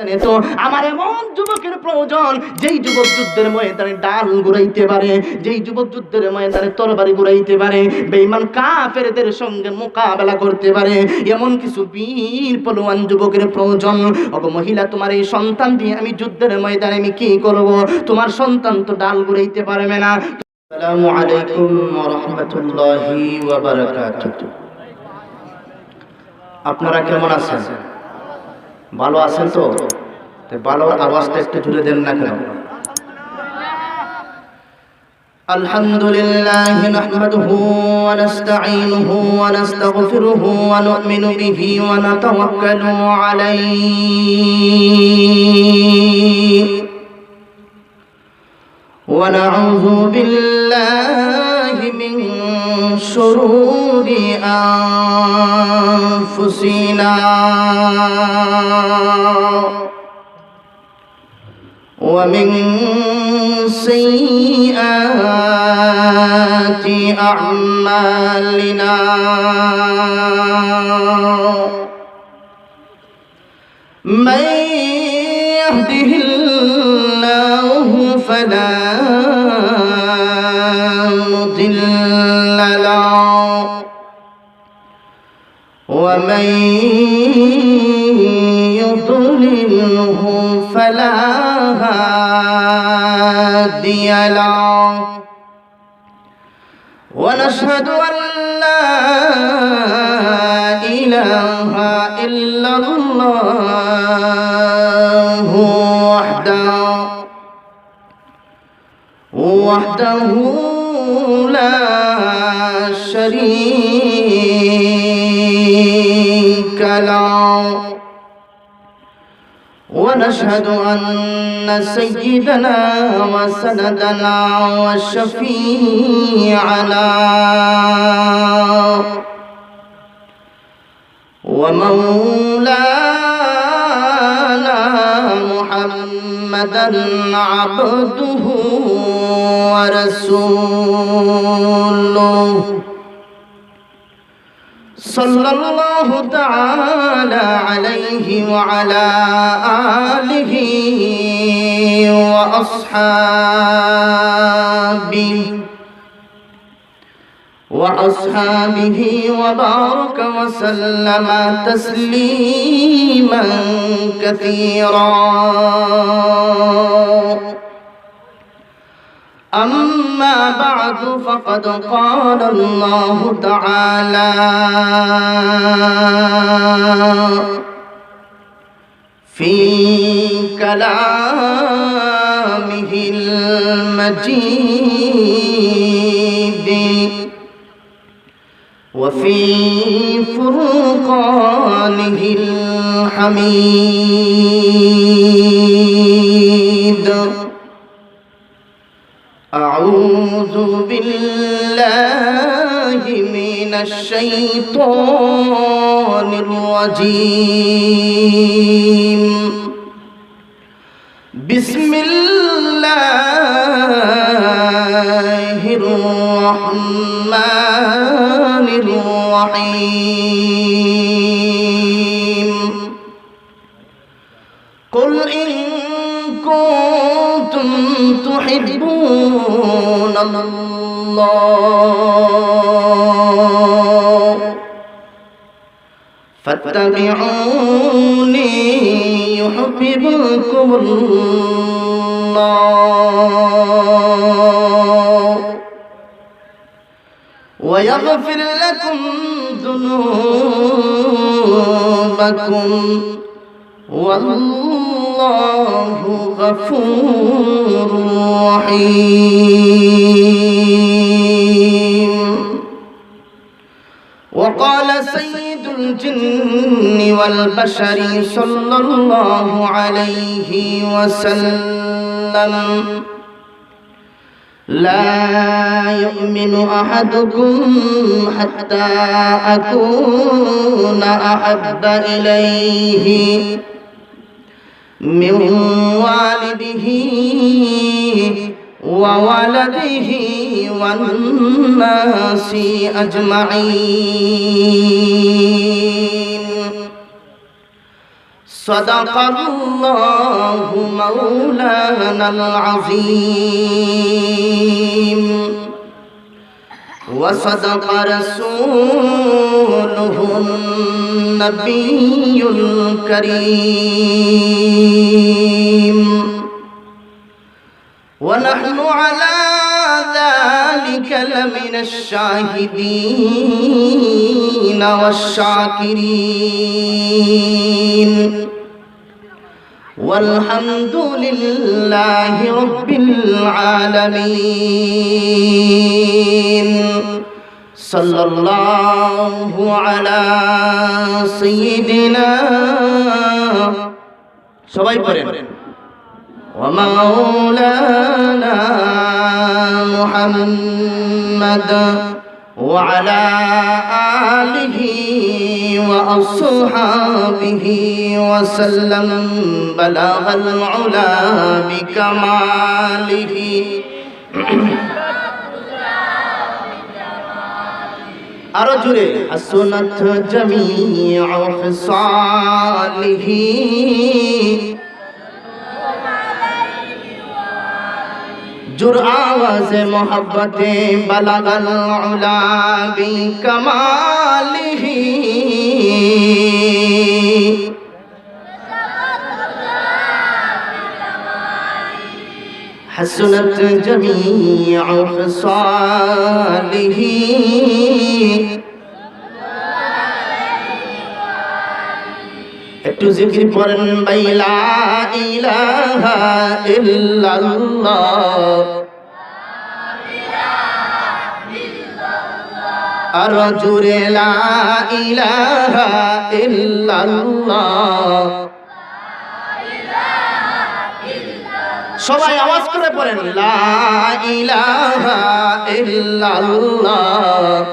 তো আমার এমন যুবকের প্রয়োজন যেই যুবক যুদ্ধের ময়দানে ডাল ঘুরাইতে পারে, যেই যুবক যুদ্ধের ময়দানে তরবারি ঘুরাইতে পারে, বেঈমান কাফেরদের সঙ্গে মোকাবেলা করতে পারে, এমন কিছু বীর পলোয়ান যুবকের প্রয়োজন। ওগো মহিলা, তোমার এই সন্তান দিয়ে আমি যুদ্ধের ময়দানে আমি কি করব? তোমার সন্তান তো ডাল ঘুরাইতে পারবে না। আসসালামু আলাইকুম ওয়া রাহমাতুল্লাহি ওয়া বারাকাতুহু। আপনারা কেমন আছেন? ভালো আছেন তো? ভালো আওয়াজটা একটু জুড়ে দেন না কেন? আলহামদুলিল্লাহ নাহমাদুহু ওয়া নাস্তাঈনুহু ওয়া নাস্তাগফিরুহু ওয়া নু'মিনু বিহি ওয়া নাতাওয়াক্কালু আলাইহি ওয়া নাউযু বিল্লাহি মিন শুরুরি আনফুসিনা ومن سيئات أعمالنا من يهده الله فلا مضل له ومن يضلله فلا هادي له ونشهد أن لا إله إلا الله وحده لا شريك له ونشهد أن سيدنا وسندنا وشفيعنا ومولانا محمدا عبده ورسوله صلى الله تعالى عليه وعلى آله وأصحابه وبارك وسلم تسليما كثيرا أما بعد فقد قال الله تعالى في كلامه المجيد وفي فرقانه الحميد أعوذ بالله من الشيطان الرجيم بسم الله الرحمن الرحيم قل إن كنتم تحبون الله فاتبعوني يحببكم الله ويغفر لكم ذنوبكم والله غفور رحيم وقال سيد الجن والبشر صلى الله عليه وسلم لا يؤمن أحدكم حتى أكون أحب إليه من والده وولده والناس أجمعين সাদাকাল্লাহু মাওলানাল আযীম ওয়া সাদাকা রাসূলুহুন নাবিয়্যুল কারীম ওয়া নাহনু আলা ذلك لمن الشاهدين والشاكرين والحمد لله رب العالمين صلى الله على سيدنا সবাই পড়েন ومولانا محمد وعلى آله وأصحابه وسلم بلغ العلا بكماله أرجل حسنت جميع خصاله जुर आवाज़ मोहब्बत बलगल उला बि कमालिही हसनत जमीअ खसालिही একটু জিকির করেন বাইলা ইলাহা ইল্লাল্লাহ আর জুরে লা ইলাহা ইল্লাল্লাহ সবাই আওয়াজ করে পড়েন লা ইলাহা ইল্লাল্লাহ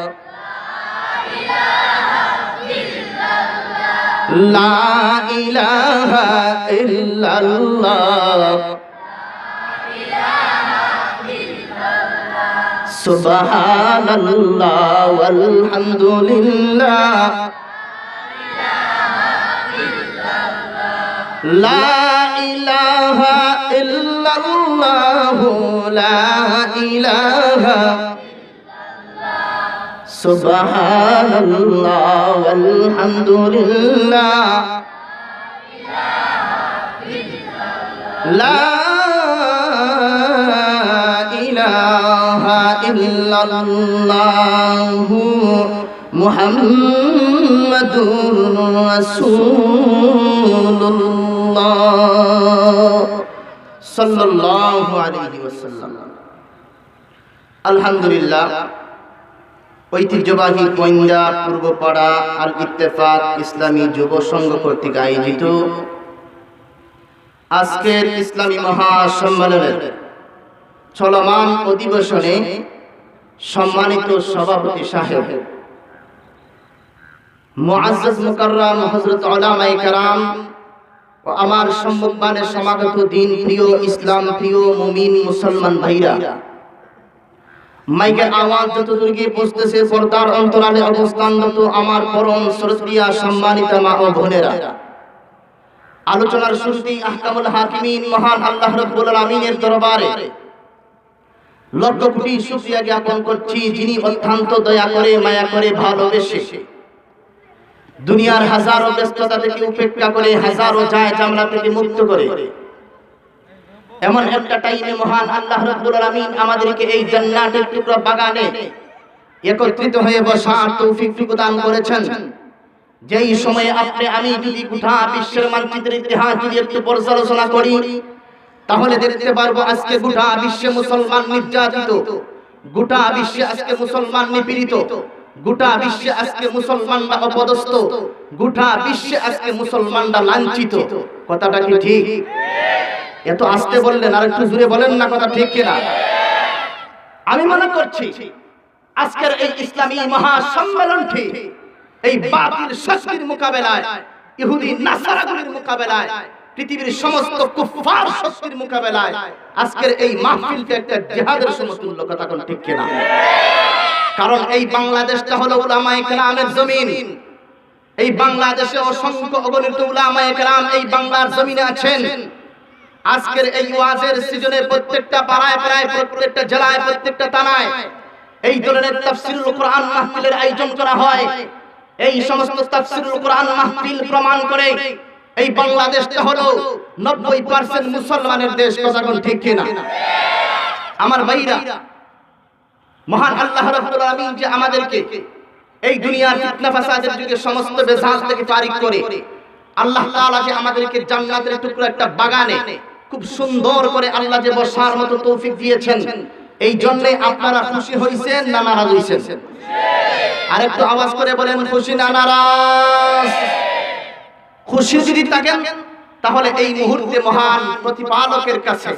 লা ইলাহা ইল্লাল্লাহ সুবহানাল্লাহ ওয়ালহামদুলিল্লাহ লা ইলাহা ইল্লাল্লাহ লা ইলাহা সুবহানাল্লাহ ওয়ালহামদুলিল্লাহ লা ইলাহা ইল্লাল্লাহ মুহাম্মাদুর রাসূলুল্লাহ সাল্লাল্লাহু আলাইহি ওয়াসাল্লাম। আলহামদুলিল্লাহ, ঐতিহ্যবাহী পয়ন্দা পূর্বপাড়া আল ইত্তেফাক ইসলামী যুব সংঘ কর্তৃক আয়োজিত আজকের ইসলামী মহাসম্মেলনের চলমান অধিবেশনে সম্মানিত সভাপতি সাহেব মুআজ্জাজ মুকাররম হযরত উলামায়ে কেরাম ও আমার সম্মানে সমাগত দিন প্রিয় ইসলাম প্রিয় মুমিন মুসলমান ভাইরা, মাইকের আওয়াজ যতদূর গিয়ে পৌঁছতেছে পর্দার অন্তরালে অবস্থানরত আমার পরম শ্রদ্ধেয়া সম্মানিত মা ও বোনেরা, আলোচনার শুরুতেই আহকামুল হাকিমিন মহান আল্লাহ রাব্বুল আলামিনের দরবারে লক্ষ কোটি শুকরিয়া জ্ঞাপন করছি, যিনি অত্যন্ত দয়া করে মায়া করে ভালোবেসে দুনিয়ার হাজারো ব্যস্ততা থেকে উপেক্ষা করে হাজারো যায় জামলা থেকে মুক্ত করে এমন একটা টাইমে মহান আল্লাহ রাব্বুল আলামিন আমাদেরকে এই জান্নাতের টুকরা বাগানে একত্রিত হয়ে বসার তৌফিক প্রদান করেছেন। যেই সময়ে আপনি আমি যদি গোটা বিশ্বের মানচিত্রের ইতিহাস যদি একটু পর্যালোচনা করি তাহলে দেখতে পারবো আজকে গোটা বিশ্বে মুসলমান নির্যাতিত, গোটা বিশ্বে আজকে মুসলমান নিপীড়িত, গোটা বিশ্বে আজকে মুসলমানরা অপদস্থ, গোটা বিশ্বে আজকে মুসলমানরা লাঞ্ছিত। কথাটা কি ঠিক? এত আস্তে বললেন, আর একটু জোরে বলেন না, কথা ঠিক কিনা? আমি মনে করছি আজকের এই ইসলামী মহাসম্মেলনটি এই বাতিল শক্তির মোকাবেলায়, ইহুদি নাসারাগুলির মোকাবেলায়, পৃথিবীর সমস্ত কুফফার শক্তির মোকাবেলায় আজকের এই মাহফিলটা একটা জিহাদের সমতুল্য। কথা কোন ঠিক কিনা? কারণ এই বাংলাদেশটা হলো উলামায়ে কেরামের জমিন, এই বাংলাদেশে অসংখ্য অগণিত উলামায়ে কেরাম এই বাংলার জমিনে আছেন। আজকের এই ওয়াজের সিজনে প্রত্যেকটা পাড়ায় পাড়ায়, প্রত্যেকটা জেলায়, প্রত্যেকটা থানায় এই ধরনের তাফসীরুল কোরআন মাহফিলের আয়োজন করা হয়। এই সমস্ত তাফসীরুল কোরআন মাহফিল প্রমাণ করে এই বাংলাদেশটা হলো 90% মুসলমানের দেশ। কথা কোন ঠিক কিনা? আমার ভাইরা, মহান আল্লাহ রাব্বুল আলামিন যে আমাদেরকে এই দুনিয়ার ফিতনা ফাসাদের যুগে সমস্ত বেজাল থেকে ফারিক করে আল্লাহ তাআলা যে আমাদেরকে জান্নাতের টুকরো একটা বাগানে খুব সুন্দর করে আল্লাহ যে বসার মতো তৌফিক দিয়েছেন, এই জন্য আপনারা খুশি হইছেন না নারাজ হইছেন? আর একটু আওয়াজ করে বলেন, খুশি না নারাজ? খুশি যদি থাকেন তাহলে এই মুহূর্তে মহান প্রতিপালকের কাছে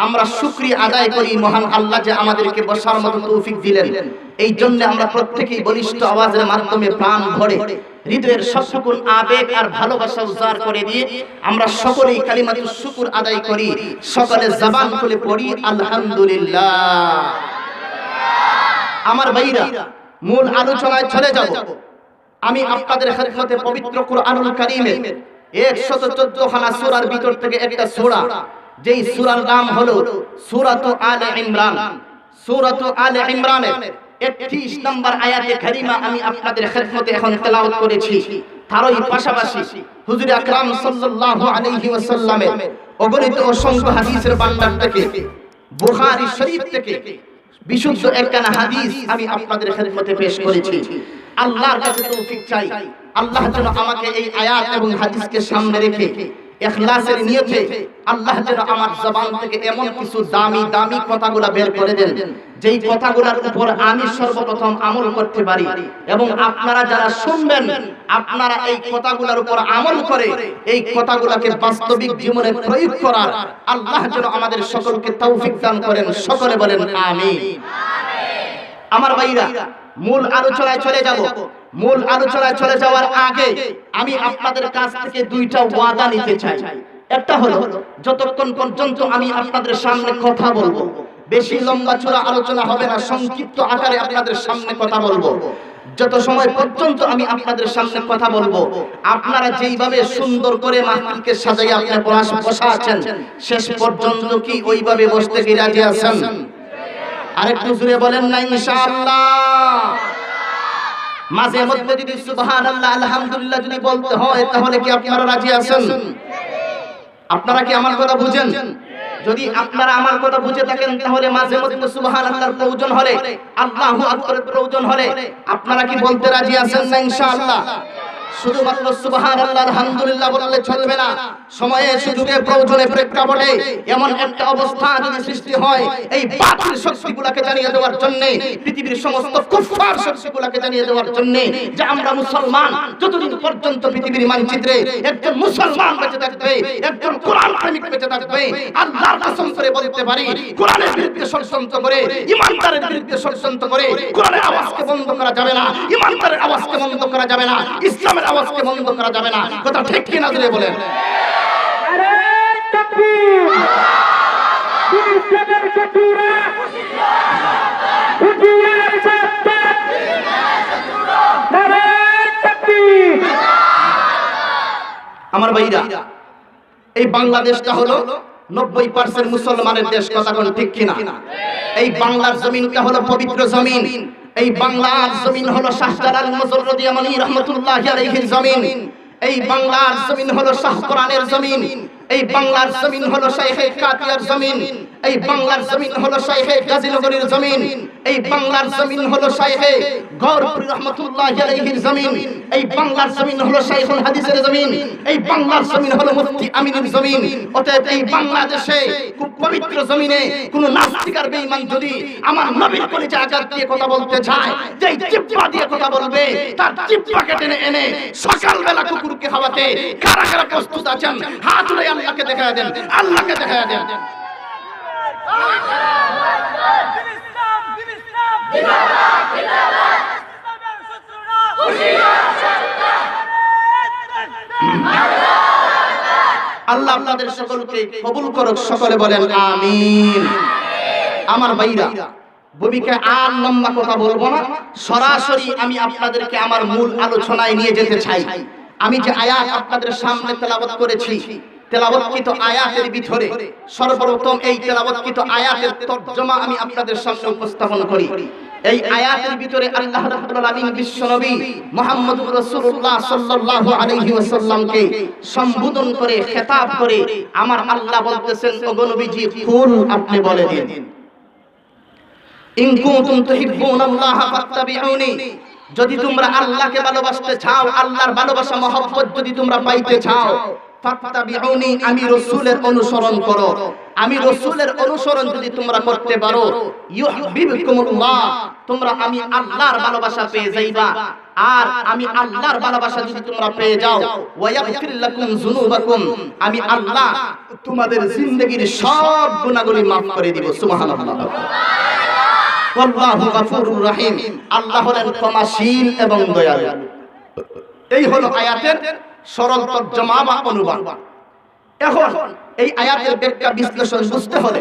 আমরা শুকরিয়া আদায় করি। মহান আল্লাহ যে আমাদেরকে বসার মতো তৌফিক দিলেন, এই জন্য আমরা প্রত্যেকেই বলিষ্ঠ আওয়াজের মাধ্যমে প্রাণ ভরে হৃদয়ের সকল আবেগ আর ভালোবাসা উজাড় করে দিয়ে আমরা সকলেই কালিমাতুশ শুকর আদায় করি। সকলে জবান খুলে পড়ি আলহামদুলিল্লাহ। আমার ভাইরা, মূল আলোচনায় চলে যাব। আমি আপনাদের খেদমতে পবিত্র কুরআনুল কারীমের 114 খানা সূরার ভিতর থেকে একটা সূরা, যেই সূরার নাম হলো সূরাতু আলে ইমরান। সূরাতু আলে ইমরানের 31 নম্বর আয়াতে কারিমা আমি আপনাদের খেদমতে এখন তেলাওয়াত করেছি। তারই পাশাপাশি হুজুর আকরাম সাল্লাল্লাহু আলাইহি ওয়াসাল্লামের অগণিত অসংখ্য হাদিসের ভান্ডার থেকে, বুখারী শরীফ থেকে বিশুদ্ধ একখানা হাদিস আমি আপনাদের খেদমতে পেশ করেছি। আল্লাহর কাছে তৌফিক চাই, আল্লাহ যেন আমাকে এই আয়াত এবং হাদিসকে সামনে রেখে ইখলাসের নিয়তে আল্লাহ যেন আমার জবান থেকে এমন কিছু দামি দামি কথাগুলো বের করে দেন, যেই কথাগুলোর উপর আমি সর্বপ্রথম আমল করতে পারি, এবং আপনারা যারা শুনবেন আপনারা এই কথাগুলোর উপর আমল করে এই কথাগুলোকে বাস্তবিক জীবনে প্রয়োগ করার আল্লাহ যেন আমাদের সকলকে তৌফিক দান করেন। সকলে বলেন আমিন। আমার ভাইরা, মূল আলোচনায় চলে যাব। মূল আলোচনায় চলে যাওয়ার আগে আমি আপনাদের কাছ থেকে দুইটা ওয়াদা নিতে চাই। একটা হলো, যতক্ষণ পর্যন্ত আমি আপনাদের সামনে কথা বলবো, বেশি লম্বা চূড়া আলোচনা হবে না, সংক্ষিপ্ত আকারে আপনাদের সামনে কথা বলবো। যত সময় পর্যন্ত আমি আপনাদের সামনে কথা বলবো, আপনারা যেইভাবে সুন্দর করে মাহফিলকে সাজাইয়া আপনারা বসা আছেন, শেষ পর্যন্ত কি ওইভাবে বসতে কি রাজি আছেন? আরেকটু জোরে বলেন না ইনশাআল্লাহ। মাঝে মধ্যে যদি সুবহানাল্লাহ আলহামদুলিল্লাহ যদি বলতে হয়, তাহলে কি আপনারা রাজি আছেন? আপনারা কি আমার কথা বুঝেন? যদি আপনারা আমার কথা বুঝে থাকেন, তাহলে মাঝে মধ্যে সুবহানাল্লাহর প্রয়োজন হলে, আল্লাহু আকবারের প্রয়োজন হলে আপনারা কি বলতে রাজি আছেন না ইনশাআল্লাহ? শুধুমাত্র সুবহানাল্লাহ আলহামদুলিল্লাহ বললে চলবে না। সময়ে সুযোগে প্রয়োজনে প্রেক্ষাপটে এমন একটা অবস্থা যদি সৃষ্টি হয়, এই বাতিল শক্তিগুলোকে জানিয়ে দেওয়ার জন্য, পৃথিবীর সমস্ত কুফফার শক্তিগুলোকে জানিয়ে দেওয়ার জন্য যে আমরা মুসলমান, যতদিন পর্যন্ত পৃথিবীর মানচিত্রে একজন মুসলমান বেঁচে থাকবে, একজন কোরআন প্রেমিক বেঁচে থাকবে, আল্লাহর কসম করে বলতে পারি, কোরআনের বিরুদ্ধে ষড়যন্ত্র করে, ইমানদারের বিরুদ্ধে ষড়যন্ত্র করে কোরআনের আওয়াজকে বন্ধ করা যাবে না, ইমানদারের আওয়াজকে বন্ধ করা যাবে না, ইসলামের আওয়াজকে বন্ধ করা যাবে না। কথা ঠিক কিনা দিলে বলেন। আরে তাকবীর! ইসলামের শত্রুরা হুজুরের সাথে নারে তাকবীর! আমার ভাইরা, এই বাংলাদেশটা হলো 90% মুসলমানের দেশ। কথা কোন ঠিক কিনা? এই বাংলার জমিনটা হলো পবিত্র জমিন। এই বাংলার জমিন হলো শাহজালাল মুজাররদি আমানি রাহমাতুল্লাহি আলাইহির জমিন। এই বাংলার জমিন হলো শাহ কোরআনের জমিন। এই বাংলার জমিন হলো শাইখে কাতিয়ার জমিন। এই বাংলার জমিন হলো শাইখে গাজীনগরের জমিন। এই বাংলার জমিন হলো শাইখে গৌরপুর রহমাতুল্লাহি আলাইহির জমিন। এই বাংলার জমিন হলো শাইখুল হাদিসের জমিন। এই বাংলার জমিন হলো মুফতি আমিনের জমিন। অতএব এই বাংলাদেশে খুব পবিত্র জমিনে কোন নাস্তিক আর বেঈমান যদি আমার নবীর কলিজা আঘাত দিয়ে কথা বলতে চায়, যেই জিহ্বা দিয়ে কথা বলবে তার জিহ্বাকে টেনে এনে সকালবেলা কুকুরকে খাওয়াতে কারা কারা প্রস্তুত আছেন? হাত তুলে আল্লাহকে দেখায় দেন, আল্লাহকে দেখায় দেন। আল্লাহ আপনাদের সকলকে কবুল করুক। সকলে বলেন আমিন। আমার ভাইরা, ভূমিকা আর লম্বা কথা বলবো না, সরাসরি আমি আপনাদেরকে আমার মূল আলোচনায় নিয়ে যেতে চাই। আমি যে আয়াত আপনাদের সামনে তেলাওয়াত করেছি, তেলাওয়াতকৃত আয়াতের ভিতরে সর্বপ্রথম এই তেলাওয়াতকৃত আয়াতের তরজমা আমি আপনাদের সামনে উপস্থাপন করি। এই আয়াতের ভিতরে আল্লাহ রাব্বুল আলামিন বিশ্বনবী মুহাম্মদুর রাসূলুল্লাহ সাল্লাল্লাহু আলাইহি ওয়াসাল্লামকে সম্বোধন করে খেতাব করে আমার আল্লাহ বলতেছেন, ওগো নবীজি কুল, আপনি বলে দিন, ইন কুনতুম তুহিব্বুনাল্লাহ ফাত্তাবিউনি, যদি তোমরা আল্লাহকে ভালোবাসতে চাও, আল্লাহর ভালোবাসা মহব্বত যদি তোমরা পাইতে চাও, ফাত্তাবিউনি, আমি রাসূলের অনুসরণ করো। আমি রাসূলের অনুসরণ যদি তোমরা করতে পারো, ইউহিব্বুকুমুল্লাহ, তোমরা আমি আল্লাহর ভালোবাসা পেয়ে যাইবা। আর আমি আল্লাহর ভালোবাসা যদি তোমরা পেয়ে যাও, ওয়া ইয়াগফির লাকুম যুনুবাকুম, আমি আল্লাহ তোমাদের জিন্দেগীর সব গুনাহগুলি maaf করে দিব। সুবহানাল্লাহ। আল্লাহু গফুরুর রহিম, আল্লাহ হলেন ক্ষমাশীল এবং দয়ালু। এই হলো আয়াতের সরল তরজমা বা অনুবাদ। এখন এই আয়াতের ব্যাখ্যা বিশ্লেষণ বুঝতে হলে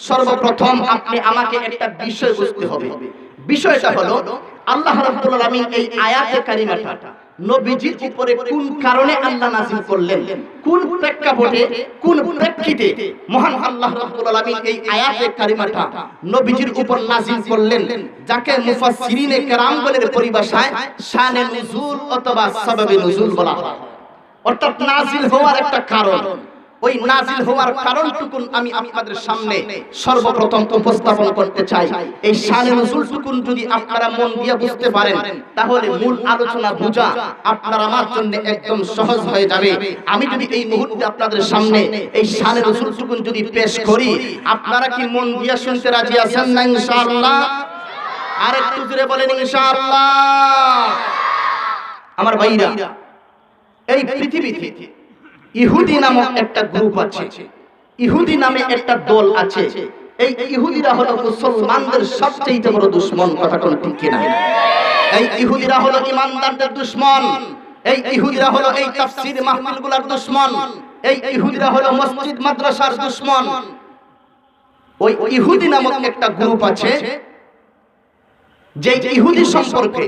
সর্বপ্রথম আপনি আমাকে একটা বিষয় বুঝতে হবে। বিষয়টা হলো আল্লাহ রাব্বুল আলামিন এই আয়াতে কারিমাটা নবীজির উপরে কোন কারণে আল্লাহ নাযিল করলেন, কোন প্রেক্ষাপটে, কোন প্রেক্ষিতে মহান আল্লাহ রাব্বুল আলামিন এই আয়াতে কারিমাটা নবীজির উপর নাযিল করলেন, যাকে মুফাসসিরিনে কেরামগণের পরিভাষায় শানে নুজুল অথবা সাবাবে নুজুল বলা হয়। অর্থাৎ নাযিল হওয়ার একটা কারণ। ওই নাযিল হওয়ার কারণটুকু আমি আপনাদের সামনে সর্বপ্রথম উপস্থাপন করতে চাই। এই শানে নুজুলটুকু যদি আপনারা মন দিয়ে বুঝতে পারেন, তাহলে মূল আলোচনা বোঝা আপনার আমার জন্য একদম সহজ হয়ে যাবে। আমি যদি এই মুহূর্তে আপনাদের সামনে এই শানে নুজুলটুকু যদি পেশ করি, আপনারা কি মন দিয়ে শুনতে রাজি আছেন না ইনশাআল্লাহ? আরেকটু জোরে বলেন ইনশাআল্লাহ। আমার ভাইরা, এই পৃথিবীতে ইহুদি নামক একটা গ্রুপ আছে, ইহুদি নামে একটা দল আছে। এই ইহুদিরা হলো মুসলমানদের সবচেয়ে বড় দুশমন। কথা কোন ঠিক কিনা? এই ইহুদিরা হলো ইমানদারদের দুশমন। এই ইহুদিরা হলো এই তাফসীর মাহফিলগুলোর দুশমন। এই ইহুদিরা হলো মসজিদ মাদ্রাসার দুশমন। ওই ইহুদি নামক একটা গ্রুপ আছে, যে ইহুদি সম্পর্কে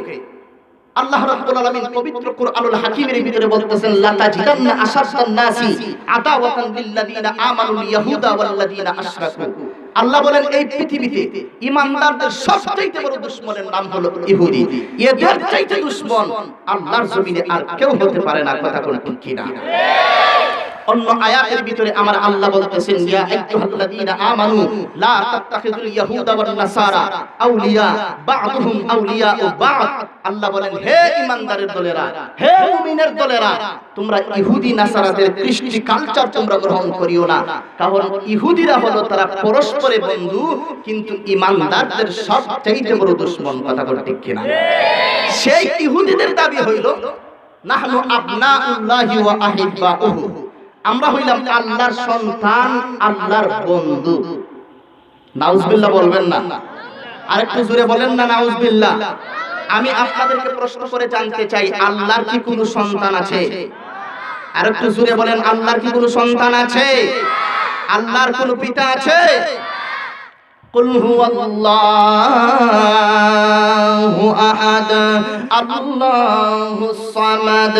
আল্লাহ রাব্বুল আলামিন পবিত্র কুরআনুল হাকীমের ভিতরে বলতেছেন, লা তাজিদান্না আশাদ্দান নাসি আদাওয়াতান লিল্লাযিনা আমানুল ইয়াহুদা ওয়াল্লাযিনা আশরাকু। আল্লাহ বলেন এই পৃথিবীতে ঈমানদারদের সবচেয়ে বড় দুশমনের নাম হলো ইহুদি। এদের চাইতে দুশমন আল্লাহর জমিনে আর কেউ হতে পারে না। কথা কোন ঠিক কিনা? অন্য আয়াতের ভিতরে আমার আল্লাহ বলতেছেন, ইয়া আইয়ুহাল্লাযীনা আমানু লা তাত্তাখিযুল ইয়াহুদা ওয়ান নাসারা আউলিয়া বা'দুহুম আউলিয়াউ বা'দ। আল্লাহ বলেন, হে ঈমানদারের দলেরা, হে মুমিনের দলেরা, তোমরা ইহুদি নাসারাদের কৃষ্টি কালচার তোমরা গ্রহণ করিও না। কারণ ইহুদিরা হলো তারা পরস্পরে বন্ধু, কিন্তু ঈমানদারদের সবচেয়ে বড় দুশমন। কথা বলতে ঠিক কিনা? সেই ইহুদিদের দাবি হইল, নাহনু আবনাউল্লাহি ওয়া আহিব্বাউহু, আমরা হইলাম আল্লাহর সন্তান, আল্লাহর বন্ধু। নাউজুবিল্লাহ বলবেন না? আরেকটু জোরে বলেন না নাউজুবিল্লাহ। আমি আপনাদেরকে প্রশ্ন করে জানতে চাই, আল্লাহর কি কোনো সন্তান আছে? আরেকটু জোরে বলেন, আল্লাহর কি কোনো সন্তান আছে? আল্লাহর কোনো পিতা আছে? কুল হুয়াল্লাহু আহাদ আল্লাহুস সামাদ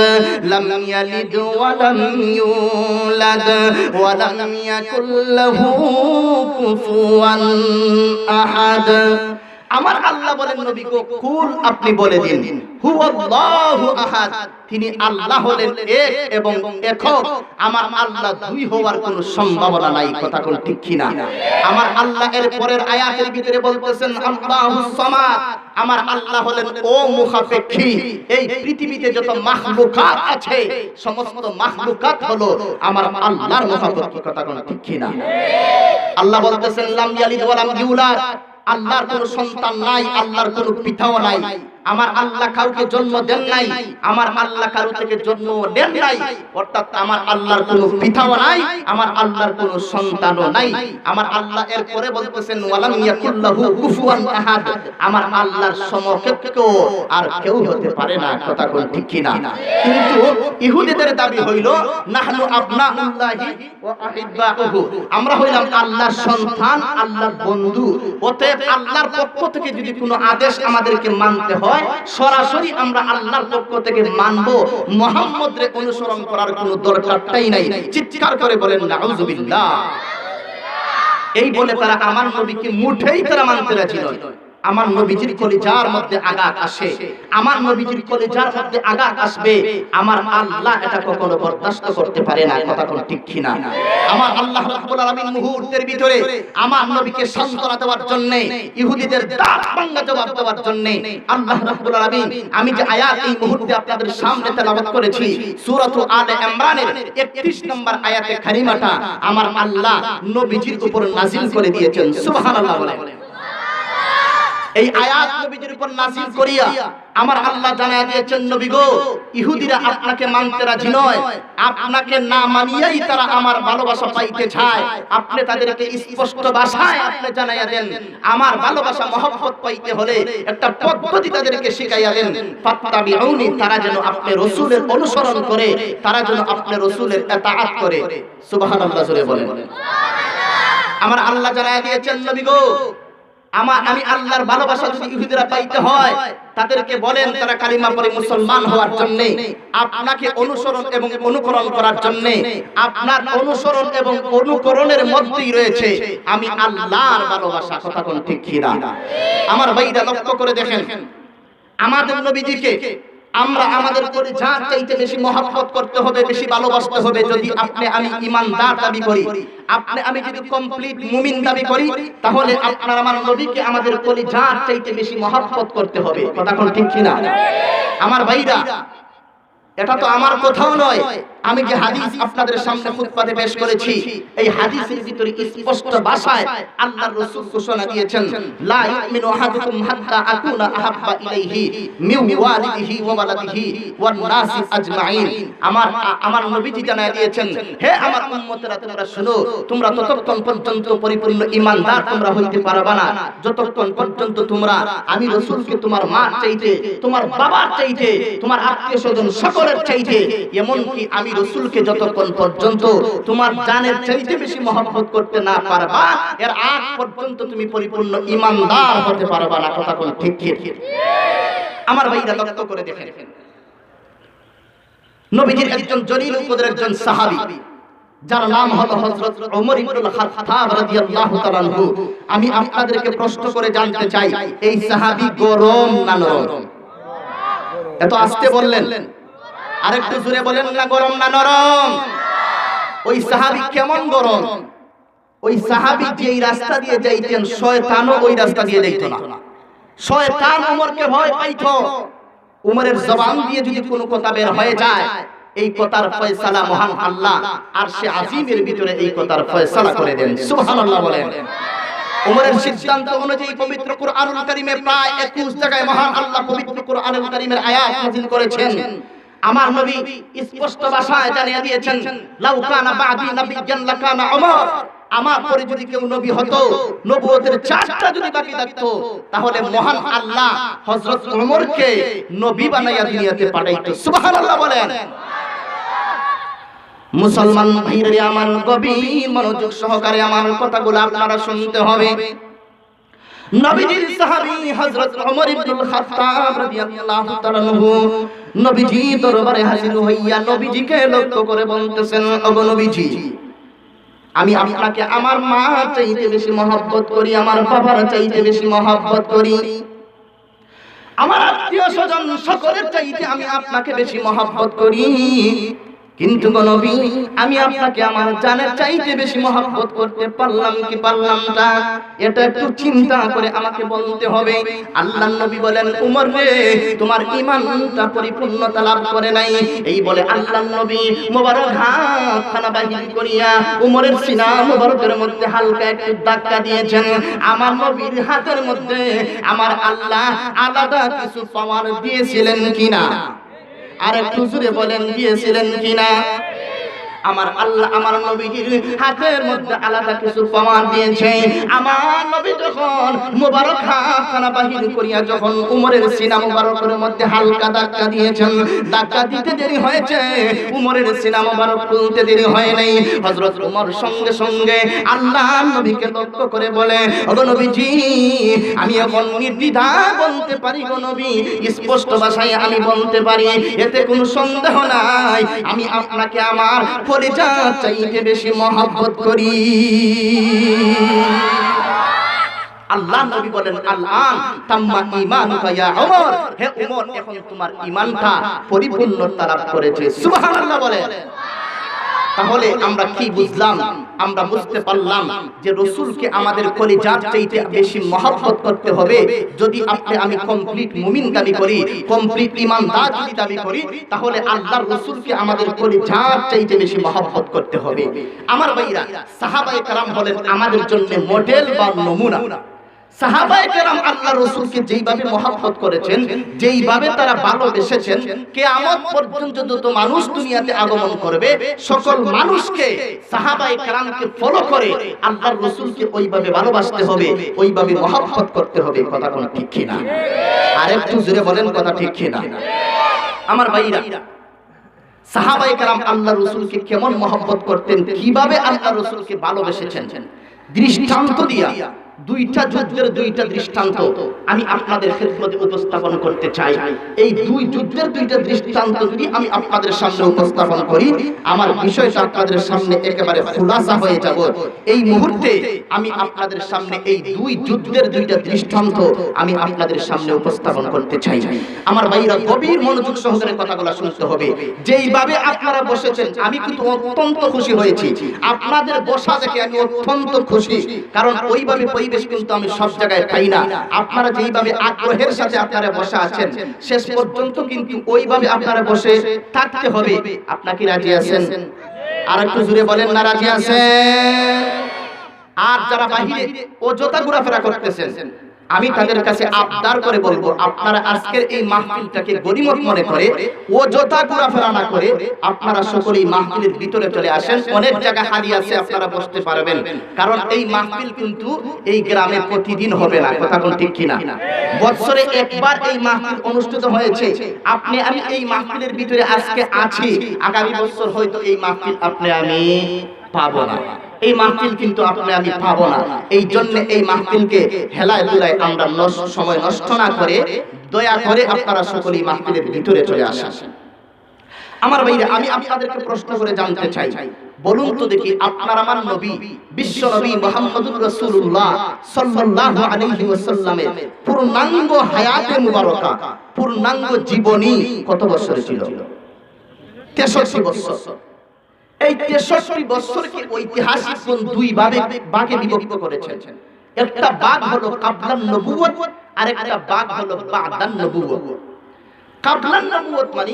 লাম ইয়ালিদ ওয়া লাম ইউলাদ ওয়া লাম ইয়াকুল লাহু কুফুয়ান আহাদ। আমার আল্লাহ বলেন, নবী গো কুল, আপনি বলে দিন, হুয়াল্লাহু আহাদ, তিনি আল্লাহ হলেন এক এবং একক। আমার আল্লাহ দুই হওয়ার কোনো সম্ভাবনা নাই। কথা কোন ঠিক কিনা? আমার আল্লাহ এর পরের আয়াতের ভিতরে বলতেছেন, আল্লাহুস সামাদ, আমার আল্লাহ হলেন ও মুখাপেক্ষী। এই পৃথিবীতে যত মাখলুকাত আছে, সমস্ত মাখলুকাত হলো আমার আল্লাহর মুখাপেক্ষী। কথা কোন ঠিক কিনা? আল্লাহ বলতেছেন, লাম ইয়ালিদ ওয়া লাম ইউলাদ, আল্লাহর কোনো সন্তান নাই, আল্লাহর কোনো পিতাও নাই। আমার আল্লাহ কাউকে জন্ম দেন নাই, আমার আল্লাহ কারো থেকে জন্ম দেন নাই, অর্থাৎ আমার আল্লাহর কোনো পিতাও নাই, আমার আল্লাহর কোনো সন্তানও নাই। আমার আল্লাহ এরপরে বলতেছেন ওয়ালাম ইয়াকুল্লাহু কুফুয়ান আহাদ, আমার আল্লাহর সমকক্ষ আর কেউ হতে পারে না। কথা কোন ঠিক কিনা? কিন্তু ইহুদিদের দাবি হইল নাহনু আবনাউল্লাহি ওয়া আহিব্বাউহু, আমরা হইলাম আল্লাহর সন্তান, আল্লাহর বন্ধু। অতএব আল্লাহর পক্ষ থেকে যদি কোনো আদেশ আমাদেরকে মানতে হয়, সরাসরি আমরা আল্লাহর পক্ষ থেকে মানব, মুহাম্মদের অনুসরণ করার কোনো দরকারটাই নাই। চিৎকার করে বলেন নাউযুবিল্লাহ। এই বলে তারা আমার নবীকে মুঠেই তারা মানতে রাজি নয়। আমার নবীজির কলিজার মধ্যে আঘাত আসে, আমার নবীজির কলিজার মধ্যে আঘাত আসবে, আমার আল্লাহ এটা কখনো বরদাস্ত করতে পারে না। কথা কোন ঠিক কিনা? আমার আল্লাহ রাব্বুল আলামিন মুহূর্তের ভিতরে আমার নবীকে সান্ত্বনা দেওয়ার জন্য, ইহুদিদের দাঁত ভাঙা জবাব দেওয়ার জন্য আল্লাহ রাব্বুল আলামিন, আমি যে আয়াত এই মুহূর্তে আপনাদের সামনে তেলাওয়াত করেছি সূরাত আলে ইমরানের 31 নম্বর আয়াতে কারিমাটা আমার আল্লাহ নবীজির উপর নাযিল করে দিয়েছেন। সুবহানাল্লাহ বলেন। এই আয়াত নবীজির উপর নাযিল করিয়া আমার আল্লাহ জানায়া দিয়েছেন, নবী গো, ইহুদিরা আপনাকে মানতে রাজি নয়, আপনাকে না মানিয়েই তারা আমার ভালোবাসা পাইতে চায়। আপনি তাদেরকে স্পষ্ট ভাষায় আপনি জানায়া দেন, আমার ভালোবাসা মহব্বত পাইতে হলে একটা পদ্ধতি তাদেরকে শিখাইয়া দেন, ফাত্তাবিউনি, তারা যেন আপনি রাসূলের অনুসরণ করে, তারা যেন আপনি রাসূলের ইতাআত করে। সুবহানাল্লাহ জোরে বলেন। আমার আল্লাহ জানায়া দিয়েছেন, নবী গো, আমি আল্লাহর ভালোবাসা যদি ইহুদিরা পাইতে হয়, তাদেরকে বলেন তারা কালিমা পড়ে মুসলমান হওয়ার জন্য, আপনাকে অনুসরণ এবং অনুকরণ করার জন্য। আপনার অনুসরণ এবং অনুকরণের মধ্যেই রয়েছে আমি আল্লাহর ভালোবাসা। কথা কোন ঠিক কিনা? আমার ভাইরা লক্ষ্য করে দেখেন, আমাদের নবীজিকে আমরা আমাদের কলিজার চাইতে বেশি মহব্বত করতে হবে, বেশি ভালোবাসতে হবে। যদি আপনি আমি ঈমানদার দাবি করি, আপনি আমি যদি কমপ্লিট মুমিন দাবি করি, তাহলে আপনার আমার নবীকে আমাদের কলিজার চাইতে বেশি মহব্বত করতে হবে। কথা কোন ঠিক কিনা? আমার ভাইরা, এটা তো আমার কথাও নয়, আমি যে হাদিস আপনাদের সামনে খুতবাতে পেশ করেছি, এই হাদিসের ভিতরে স্পষ্ট ভাষায় আল্লাহর রাসূল ঘোষণা দিয়েছেন, লা ইউমিনু আহাদুকুম হাত্তা আকুনা আহাব্বা ইলাইহি মিন ওয়ালিদিহি ওয়া ওয়ালাদিহি ওয়ান নাসি আজমাইন। আমার নবীজি জানায় দিয়েছেন, হে আমার উম্মতেরা, তোমরা শুনো, তোমরা ততক্ষণ পর্যন্ত পরিপূর্ণ ঈমানদার তোমরা হইতে পারবা না যতক্ষণ পর্যন্ত তোমরা আমি রাসূলকে তোমার মা চাইতে, তোমার বাবার চাইতে, তোমার আত্মীয়স্বজন সকলের চাইতে, এমনকি আমি রাসূলকে যতক্ষণ পর্যন্ত তোমার জানের চাইতে বেশি মহব্বত করতে না পারবা, এর আগ পর্যন্ত তুমি পরিপূর্ণ ঈমানদার হতে পারবা না। কথা কোন ঠিক ঠিক? আমার ভাইরা লক্ষ্য করে দেখেন, নবীজির একজন জলিল উপদের একজন সাহাবী, যার নাম হলো হযরত ওমর ইবনুল খাত্তাব রাদিয়াল্লাহু তাআলা আনহু। আমি আপনাদেরকে প্রশ্ন করে জানতে চাই, এই সাহাবী গরম না নরম? এত আস্তে বললেন, আরেকটু জোরে বলেন না, গরম না নরম? ওই সাহাবী কেমন গরম? ওই সাহাবী যে এই রাস্তা দিয়ে যাইতেন, শয়তানও ওই রাস্তা দিয়ে যাইতো না। শয়তান ওমরকে ভয় পাইতো। উমরের জবান দিয়ে যদি কোনো কথা বের হয়ে যায়, এই কথার ফয়সালা মহান আল্লাহ আরশে আজিমের ভিতরে এই কথার ফয়সালা করে দেন। সুবহানাল্লাহ বলেন। উমরের সিদ্ধান্ত অনুযায়ী পবিত্র কুরআনুল কারীমে প্রায় 21 জায়গায় মহান আল্লাহ পবিত্র কুরআনুল কারীমের আয়াত নাযিল করেছেন। আমার নবী স্পষ্ট ভাষায় জানিয়ে দিয়েছেন, লাউ কানা বাদি নাবিয়্যান লাকানা উমর, আমার পরে যদি কেউ নবী হতো, নবুয়তের চারটা যদি বাকি থাকতো, তাহলে মহান আল্লাহ হযরত ওমরকে নবী বানাইয়া দুনিয়াতে পাঠাইতো। সুবহানাল্লাহ বলেন। মুসলমান ভাইরা আমার, গভীর মনোযোগ সহকারে আমার কথাগুলো আপনারা শুনতে হবে। নবীজির সাহাবী হযরত ওমর ইবনুল খাত্তাব রাদিয়াল্লাহু তাআলা আনহু নবীজি দরবারে হাজির হইয়া নবীজিকে লক্ষ্য করে বলতেছেন, ওগো নবীজি, আমি আপনাকে আমার মা চাইতে বেশি মহব্বত করি, আমার বাবার চাইতে বেশি মহব্বত করি, আমার আত্মীয় স্বজন সকলের চাইতে আমি আপনাকে বেশি মহব্বত করি। কিন্তু গো নবী, আমি আপনাকে আমার জানের চাইতে বেশি মহব্বত করতে পারলাম কি পারলাম না, এটা একটু চিন্তা করে আমাকে বলতে হবে। আল্লাহর নবী বলেন, উমর রে, তোমার ঈমানটা পরিপূর্ণতা লাভ করে নাই। এই বলে আল্লাহর নবী মোবারক হাতখানা বাহির করিয়া উমরের সিনা মোবারকের মধ্যে হালকা একটু ধাক্কা দিয়েছেন। আমার নবীর হাতের মধ্যে আমার আল্লাহ আলাদা কিছু পাওয়ার দিয়েছিলেন কিনা? আর একটু জোরে বলেন, দিয়েছিলেন কিনা? আমার আল্লাহ আমার নবীর হাতের মধ্যে আলাদা কিছু পাওয়ার দিয়েছে। আমার নবী যখন মোবারক হাতখানা বাহির করিয়া যখন উমরের সিনা মোবারকের মধ্যে হালকা ধাক্কা দিয়েছেন, ধাক্কা দিতে দেরি হয়েছে, উমরের সিনা মোবারক খুলতে দেরি হয় নাই। হযরত উমর সঙ্গে সঙ্গে আল্লাহর নবীকে লক্ষ্য করে বলে, ওগো নবীজি, আমি এখন নির্দ্বিধায় বলতে পারি গো নবী, স্পষ্ট ভাষায় আমি বলতে পারি, এতে কোনো সন্দেহ নাই, আমি আপনাকে আমার কলিজা চাইতে বেশি মহব্বত করি। আল্লাহ নবী বলেন, আল্লান তাম্মা ঈমানুকা ইয়া উমর, হে উমর, এখন তোমার ঈমানটা পরিপূর্ণতা লাভ করেছে। সুবহানাল্লাহ বলেন। তাহলে আমরা কি বুঝলাম? আমরা বুঝতে পারলাম যে রাসূলকে আমাদের কলিজার চাইতে বেশি মহব্বত করতে হবে। যদি আপনি আমি কমপ্লিট মুমিন দাবি করি, কমপ্লিট ঈমানদার যদি দাবি করি, তাহলে আল্লাহর রাসূলকে আমাদের কলিজার চাইতে বেশি মহব্বত করতে হবে। আমার ভাইরা, সাহাবায়ে কেরাম হলেন আমাদের জন্য মডেল বা নমুনা। সাহাবায়ে কেরাম আল্লাহর রাসূলকে যেইভাবে মহব্বত করেছেন, যেইভাবে তারা ভালোবেসেছেন, কিয়ামত পর্যন্ত যত মানুষ দুনিয়াতে আগমন করবে, সকল মানুষকে সাহাবায়ে কেরামকে ফলো করে আল্লাহর রাসূলকে ওইভাবে ভালোবাসতে হবে, ওইভাবে মহব্বত করতে হবে। কথা কোন ঠিক কি না? আর একটু জোরে বলেন, কথা ঠিক কি না? আমার ভাইরা, সাহাবায়ে কেরাম আল্লাহর রাসূলকে কেমন মহব্বত করতেন, কিভাবে আল্লাহর রাসূলকে ভালোবেসেছেন, দৃষ্টান্ত দিয়া দুইটা যুদ্ধের দুইটা দৃষ্টান্ত আমি আপনাদের খেদমতে উপস্থাপন করতে চাই। এই দুই যুদ্ধের দুইটা দৃষ্টান্ত যদি আমি আপনাদের সামনে উপস্থাপন করি, আমার বিষয়টা আপনাদের সামনে একেবারে খুলাসা হয়ে যাব। এই মুহূর্তে আমি আপনাদের সামনে এই দুই যুদ্ধের দুইটা দৃষ্টান্ত আমি আপনাদের সামনে উপস্থাপন করতে চাই। আমার ভাইরা, গভীর মনোযোগ সহকারে কথাগুলো শুনতে হবে। যেইভাবে আপনারা বসেছেন, আমি কিন্তু অত্যন্ত খুশি হয়েছি। আপনাদের বসা দেখে আমি অত্যন্ত খুশি, কারণ ওইভাবে পরিবেশ কিন্তু আমি সব জায়গায় পাই না। আপনারা যেইভাবে আগ্রহের সাথে আপনারা বসে আছেন, শেষ পর্যন্ত কিন্তু ওইভাবে আপনারা বসে থাকতে হবে। আপনারা কি রাজি আছেন? আর একটু জোরে বলেন না, রাজি আছেন? আর যারা বাহিরে অযথা ঘোরাফেরা করতেছেন, আমি তাদের কাছে আবদার করে বলবো, আপনারা আজকের এই মাহফিলটাকে গনিমত মনে করে অযথা ঘোরাফেরা না করে আপনারা সকলেই মাহফিলের ভিতরে চলে আসেন। অনেক জায়গা খালি আছে, আপনারা বসতে পারবেন, কারণ এই মাহফিল কিন্তু এই গ্রামে প্রতিদিন হবে না। কথা কোন ঠিক কিনা? বছরে একবার এই মাহফিল অনুষ্ঠিত হয়েছে। আপনি আমি এই মাহফিলের ভিতরে আজকে আছি, আগামী বছর হয়তো এই মাহফিল আপনি আমি পাবো না। এই মাহফিল কিন্তু আপনি আমি পাবো না। এই জন্য এই মাহফিলকে হেলায় দুলায় আমরা সময় নষ্ট না করে দয়া করে আপনারা সকলেই মাহফিলের ভিতরে চলে আসেন। আমার ভাইরা, আমি আপনাদেরকে প্রশ্ন করে জানতে চাই, বলুন তো দেখি, আপনার আমার নবী বিশ্ব নবী মুহাম্মদুর রাসূলুল্লাহ সাল্লাল্লাহু আলাইহি ওয়াসাল্লামের পূর্ণাঙ্গ হায়াতে মুবারকা, পূর্ণাঙ্গ জীবনী কত বছর ছিল? 63 বছর। এই 63 বছরকে ঐতিহাসিক কোন দুই ভাগে বিভক্ত করেছেন। একটা ভাগ হলো কাবলান নবুয়ত, আর একটা ভাগ হলো বাদান নবুয়ত। কাবলান নবুয়ত মানে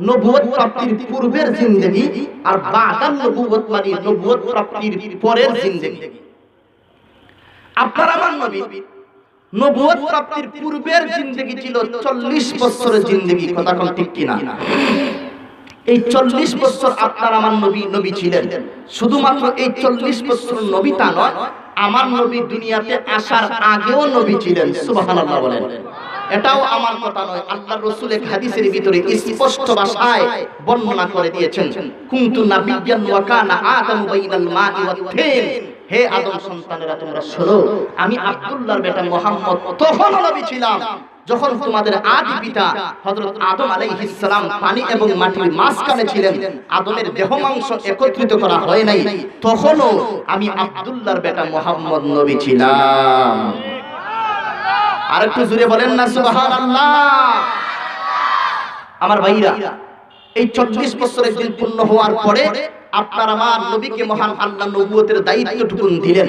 নবুয়ত প্রাপ্তির পূর্বের জিন্দেগি, আর বাদান নবুয়ত মানে নবুয়ত প্রাপ্তির পরের জিন্দেগি। আপনার আমার নবী নবুয়ত প্রাপ্তির পূর্বের জিন্দেগি ছিল 40 বছরের জিন্দেগি। কথা কোন ঠিক কিনা? এই 40 বছর আপনার আমার নবী ছিলেন। শুধুমাত্র এই 40 বছর নবী তা নয়, আমার নবী দুনিয়াতে আসার আগেও নবী ছিলেন। সুবহানাল্লাহ বলেন। এটাও আমার কথা নয়, আল্লাহর রাসূল এক হাদিসের ভিতরে স্পষ্ট ভাষায় বর্ণনা করে দিয়েছেন, কুনতু নাবিয়্যান ওয়া কানা আদামু বাইনাল মাই ওয়াত তিন। হে আদম সন্তানেরা, তোমরা শোনো, আমি আব্দুল্লাহর বেটা মুহাম্মদ তখনও নবী ছিলাম যখন তোমাদের আদি পিতা হযরত আদম আলাইহিস সালাম পানি এবং মাটির মাঝখানে ছিলেন। আদমের দেহ মাংস একত্রিত করা হয় নাই, তখনও আমি আব্দুল্লাহর বেটা মুহাম্মদ নবী ছিলাম। আর একটু জোরে বলেন না সুবহানাল্লাহ। আমার ভাইরা, এই 40 বছর একদিন পূর্ণ হওয়ার পরে আপনার আমার নবীকে মহান আল্লাহ নবুয়তের দায়িত্বটুকু দিলেন।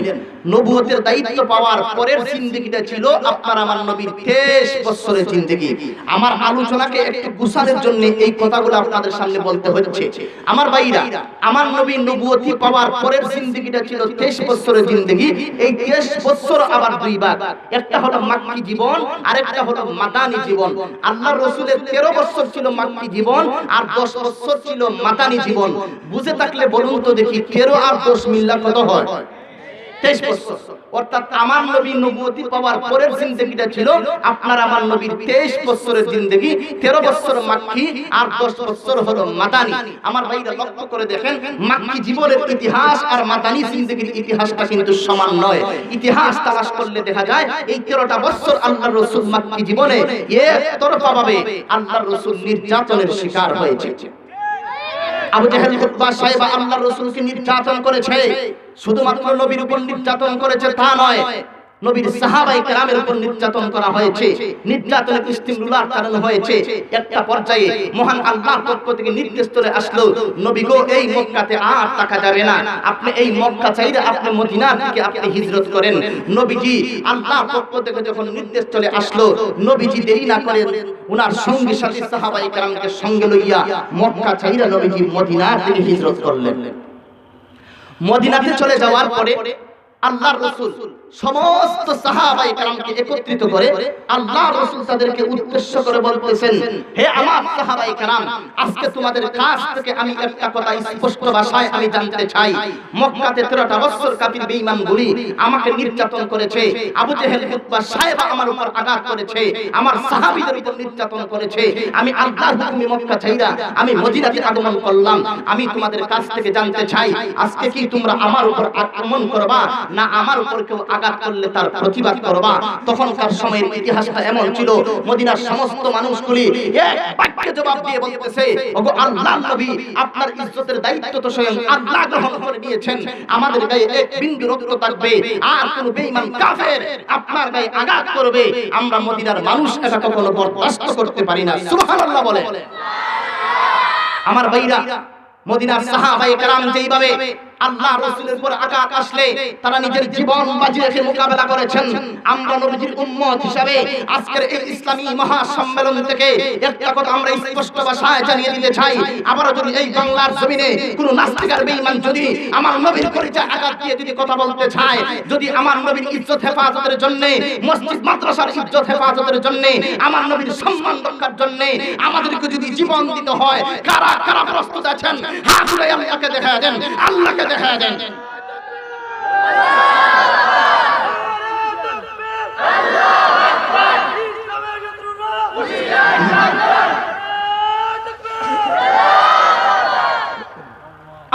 নবুয়তের দায়িত্ব পাওয়ার পরের জিন্দেগিটা ছিল আপনার আমার নবীর 23 বছরের জিন্দেগি। আমার আলোচনাকে একটু গুছানোর জন্য এই কথাগুলো আপনাদের সামনে বলতে হচ্ছে। আমার ভাইরা, আমার নবীর নবুয়তি পাওয়ার পরের জিন্দেগিটা ছিল 23 বছরের জিন্দেগি। এই 23 বছর আবার দুই ভাগ, একটা হলো মাক্কি জীবন আর একটা হলো মাদানী জীবন। আল্লাহর রাসূলের 13 বছর ছিল মাক্কি জীবন আর 10 বছর ছিল মাদানী জীবন। বুঝে থাকলে বলুন তো দেখি 13 আর 10 মিল্লা কত হয়? 23 বছর। অর্থাৎ আমার নবী নবুয়তি পাওয়ার পরের জিন্দেগিটা ছিল আপনার আমার নবীর 23 বছরের জিন্দেগি। 13 বছর মাক্কি আর 10 বছর হলো মাদানী। আমার ভাইরা লক্ষ্য করে দেখেন, মাক্কি জীবনের ইতিহাস আর মাদানী জিন্দেগির ইতিহাসটা কিন্তু সমান নয়। ইতিহাস তালাশ করলে দেখা যায় এই 13টা বছর আল্লাহর রাসূল মাক্কি জীবনে একতরফা ভাবে আল্লাহর রাসূল নির্যাতনের শিকার হয়েছে। আবু জাহেল উতবা সাহেব আল্লাহর রাসূলকে নির্যাতন করেছে। শুধুমাত্র নবীর উপর নির্যাতন করেছে তা নয়, নবীর সাহাবায়ে কেরামের উপর নির্যাতন করা হয়েছে। নির্যাতনের ইস্তিমরুলার কারণ হয়েছে। একটা পর্যায়ে মহান আল্লাহর পক্ষ থেকে নির্দেশ চলে আসলো, নবী গো এই মক্কাতে আর থাকা যাবে না, আপনি এই মক্কা ছাইরে আপনি মদিনার দিকে আপনি হিজরত করেন। নবীজি আল্লাহর পক্ষ থেকে যখন নির্দেশ চলে আসলো, নবীজি দেরি না করে উনার সঙ্গী সাথী সাহাবায়ে কেরামকে সঙ্গে লইয়া মক্কা ছাইরা নবীজি মদিনার দিকে হিজরত করলেন। মদিনাতে চলে যাওয়ার পরে আল্লাহর রাসূল সমস্ত সাহাবায়ে কেরামকে একত্রিত করে আল্লাহর রাসূল তাদেরকে উদ্দেশ্য করে বলতেছেন, হে আমার সাহাবায়ে কেরাম, আজকে তোমাদের কাছ থেকে আমি একটা কথা স্পষ্ট ভাষায় আমি জানতে চাই। মক্কাতে 13টা বছর কাফির বেঈমানগুলি আমাকে নির্যাতন করেছে। আবু জেহেল উতবা সাহেব আমার উপর আঘাত করেছে, আমার সাহাবীদের উপর নির্যাতন করেছে। আমি আল্লাহর হুকুমে মক্কা ছাইরা আমি মদিনাতে আগমন করলাম। আমি তোমাদের কাছ থেকে জানতে চাই, আজকে কি তোমরা আমার উপর আক্রমণ করবা না আমার উপর কেউ আঘাত করলে তার প্রতিবাদ করবা? তখনকার সময়ের ইতিহাসটা এমন ছিল, মদিনার সমস্ত মানুষগুলি এক বাক্যে জবাব দিয়ে বলতেছে, ওগো আল্লাহর নবী, আপনার ইজ্জতের দায়িত্ব তো স্বয়ং আল্লাহ গ্রহণ করে নিয়েছেন। আমাদের গায়ে এক বিন্দু রক্ত থাকবে আর কোন বেঈমান কাফের আপনার গায়ে আঘাত করবে, আমরা মদিনার মানুষ এটা কখনো বরদাস্ত করতে পারি না। সুবহানাল্লাহ বলে। আমার ভাইরা, মদিনার সাহাবায়ে কেরাম যেইভাবে আল্লাহ রাসূলের উপর আঘাত আসলে তারা নিজের জীবন বাজি রেখে মোকাবেলা করেছেন, আমরা নবীজির উম্মত হিসাবে আজকের এই ইসলামী মহাসম্মেলন থেকে একটা কথা আমরা স্পষ্ট ভাষায় জানিয়ে দিতে চাই। আবারো যদি এই বাংলার জমিনে কোনো নাস্তিক আর বেঈমান যদি আমার নবীর পরিচয় আঘাত দিয়ে যদি কথা বলতে চায়, যদি আমার নবীর ইজ্জত হেফাজতের জন্য, মসজিদ মাদ্রাসার ইজ্জত হেফাজতের জন্য, আমার নবীর সম্মান রক্ষার জন্য আমাদেরকে যদি জীবন দিতে হয়, কারা কারা প্রস্তুত আছেন? হাত তুলে আল্লাহকে দেখা দেন, আল্লাহকে দেখা দেন।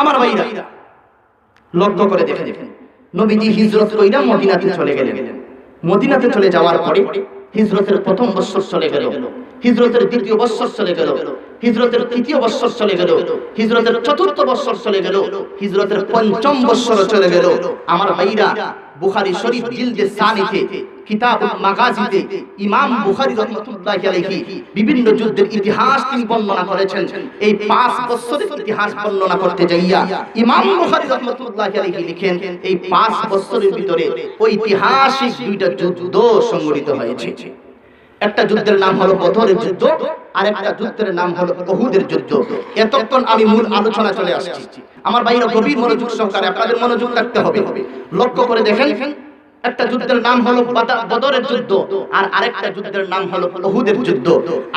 আমার ভাইরা লক্ষ্য করে দেখেন, নবীজি হিজরত কইরা মদিনাতে চলে গেলেন। মদিনাতে চলে যাওয়ার পরে হিজরতের প্রথম বছর চলে গেল, হিজরতের দ্বিতীয় বছর চলে গেল, হিজরতের তৃতীয় বছর চলে গেল, হিজরতের চতুর্থ বছর চলে গেল, হিজরতের পঞ্চম বছর চলে গেল। আমার ভাইরা, বুখারী শরীফ জিলদে সানিতে কিতাবুল মাগাজিতে ইমাম বুখারী রাহমাতুল্লাহি আলাইহি বিভিন্ন যুদ্ধের ইতিহাস তিনি বর্ণনা করেছেন। এই 5 বছরের ইতিহাস বর্ণনা করতে যাইয়া ইমাম বুখারী রাহমাতুল্লাহি আলাইহি লিখেন, এই 5 বছরের ভিতরে ঐতিহাসিক দুইটা যুদ্ধ সংঘটিত হয়েছে। একটা যুদ্ধের নাম হলো বদরের যুদ্ধ আর একটা যুদ্ধের নাম হলো উহুদের যুদ্ধ। এতক্ষণ আমি মূল আলোচনা চলে আসছি। আমার ভাইরা গভীর মনোযোগ সহকারে আপনাদের মনোযোগ রাখতে হবে। লক্ষ্য করে দেখেন, একটা যুদ্ধের নাম হলো বদরের যুদ্ধ আর আরেকটা যুদ্ধের নাম হলো উহুদের যুদ্ধ।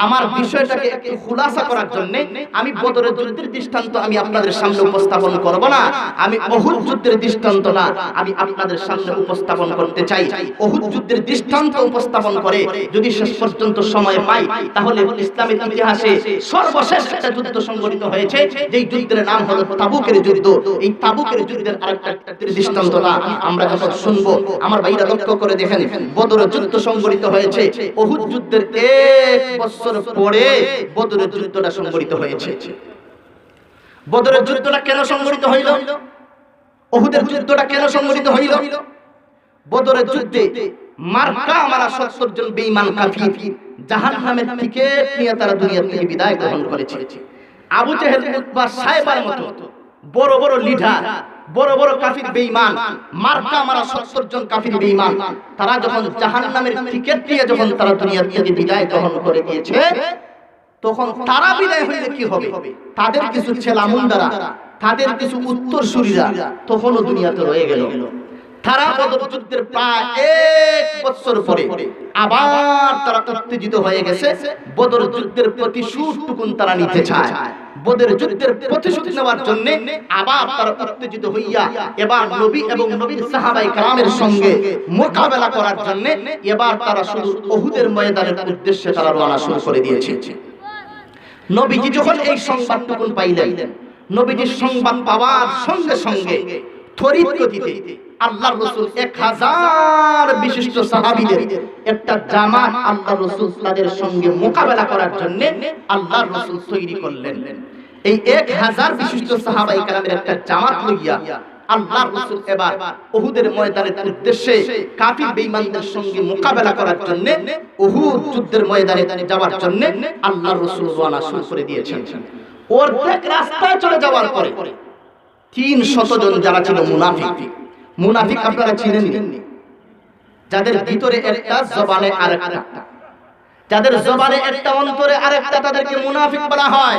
আমার বিষয়টাকে একটু খুলাসা করার জন্য আমি বদরের যুদ্ধের দৃষ্টান্ত আমি আপনাদের সামনে উপস্থাপন করব না, আমি উহুদ যুদ্ধের দৃষ্টান্ত না আমি আপনাদের সামনে উপস্থাপন করতে চাই। উহুদ যুদ্ধের দৃষ্টান্ত উপস্থাপন করে যদি শেষ পর্যন্ত সময় পাই, তাহলে ইসলামের ইতিহাসে সর্বশেষ একটা যুদ্ধ সংঘটিত হয়েছে, যেই যুদ্ধের নাম হলো তাবুকের যুদ্ধ। এই তাবুকের যুদ্ধের আরেকটা দৃষ্টান্তটা আমরা যখন শুনবো, আমার ভাইরা লক্ষ্য করে দেখেন, বদরের যুদ্ধ সংঘটিত হয়েছে উহুদ যুদ্ধের 1 বছর পরে বদরের যুদ্ধটা সংঘটিত হয়েছে। বদরের যুদ্ধটা কেন সংঘটিত হইল? উহুদের যুদ্ধটা কেন সংঘটিত হইল? বদরের যুদ্ধে মার্কা মারা 70 জন বেঈমান কাফির জাহান্নামের টিকিট নিয়ে তারা দুনিয়া থেকে বিদায় গ্রহণ করেছে। আবু জেহেল, উতবা, সাইবার মতো বড় বড় লিডার, বড় বড় কাফির বেঈমান, মার্কা মারা 70 জন কাফির বেঈমান, তারা যখন জাহান্নামের টিকিট দিয়ে যখন তারা দুনিয়া থেকে বিদায় গ্রহণ করে দিয়েছে, তখন তারা বিদায় হইলে কি হবে? তাদের কিছু ছেলামুন্ডারা, তাদের কিছু উত্তরসূরিরা তখনও দুনিয়াতে রয়ে গেল। তারা বদর যুদ্ধের প্রায় 1 বছর পরে আবার তারা উত্তেজিত হয়ে গেছে। বদর যুদ্ধের প্রতিশোধটুকুন তারা নিতে চায়। বদর যুদ্ধের প্রতিশোধ নেওয়ার জন্য আবার তারা উত্তেজিত হইয়া এবার নবী এবং নবীর সাহাবায়ে কেরামের সঙ্গে মোকাবেলা করার জন্য এবার তারা শুধু উহুদের ময়দানের উদ্দেশ্যে তারা রওনা শুরু করে দিয়েছে। নবীজি যখন এই সংবাদটুকুন পাইলেন, নবীজির সংবাদ পাওয়ার সঙ্গে সঙ্গে তড়িৎ গতিতে আল্লাহর রাসূল 1000 বিশিষ্ট সাহাবীদের একটা জামাত আল্লাহর রাসূল তাদের সঙ্গে মোকাবেলা করার জন্য আল্লাহর রাসূল তৈরি করলেন। এই 1000 বিশিষ্ট সাহাবায়ে কেরামের একটা জামাত লইয়া আল্লাহর রাসূল এবার উহুদের ময়দানের উদ্দেশ্যে কাফির বেঈমানদের সঙ্গে মোকাবেলা করার জন্য উহুদ যুদ্ধের ময়দানে যাওয়ার জন্য আল্লাহর রাসূল রওনা শুরু করে দিয়েছেন। অর্ধেক রাস্তায় চলে যাওয়ার পরে 300 জন যারা ছিল মুনাফিক, মুনাফিক আপনারা চিনেন, যাদের ভিতরে একটা জবানে আরেকটা, যাদের জবানে একটা অন্তরে আরেকটা, তাদেরকে মুনাফিক বলা হয়।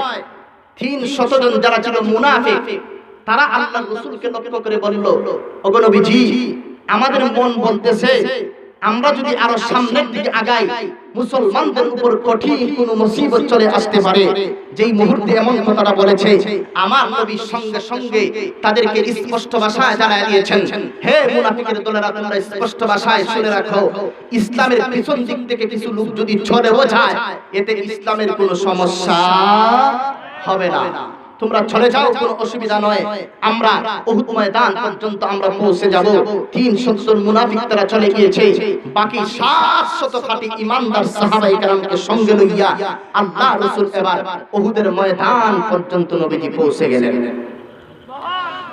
300 জন যারা ছিল মুনাফিক, তারা আল্লাহর রাসূলকে লক্ষ্য করে বলল, ওগো নবীজি, আমাদের মন বলতেছে আমরা যদি আরো সামনের দিকে আগাই মুসলমানদের উপর কঠিন কোনো মুসিবত চলে আসতে পারে। যেই মুহূর্তে এমন কথাটা বলেছে, আমার নবী সঙ্গে সঙ্গে তাদেরকে স্পষ্ট ভাষায় জানায় দিয়েছেন, হে মুনাফিকের দলেরা, তোমরা স্পষ্ট ভাষায় শুনে রাখো, ইসলামের পিছন দিক থেকে কিছু লোক যদি চলেও যায়, এতে ইসলামের কোনো সমস্যা হবে না। তোমরা চলে যাও, কোনো অসুবিধা নয়। আমরা উহুদ ময়দান পর্যন্ত আমরা পৌঁছে যাব। 300 মুনাফিক তারা চলে গিয়েছে। বাকি 700 খাঁটি ঈমানদার সাহাবায়ে কেরামকে সঙ্গে লইয়া আল্লাহর রাসূল এবার উহুদের ময়দান পর্যন্ত নবীজি পৌঁছে গেলেন।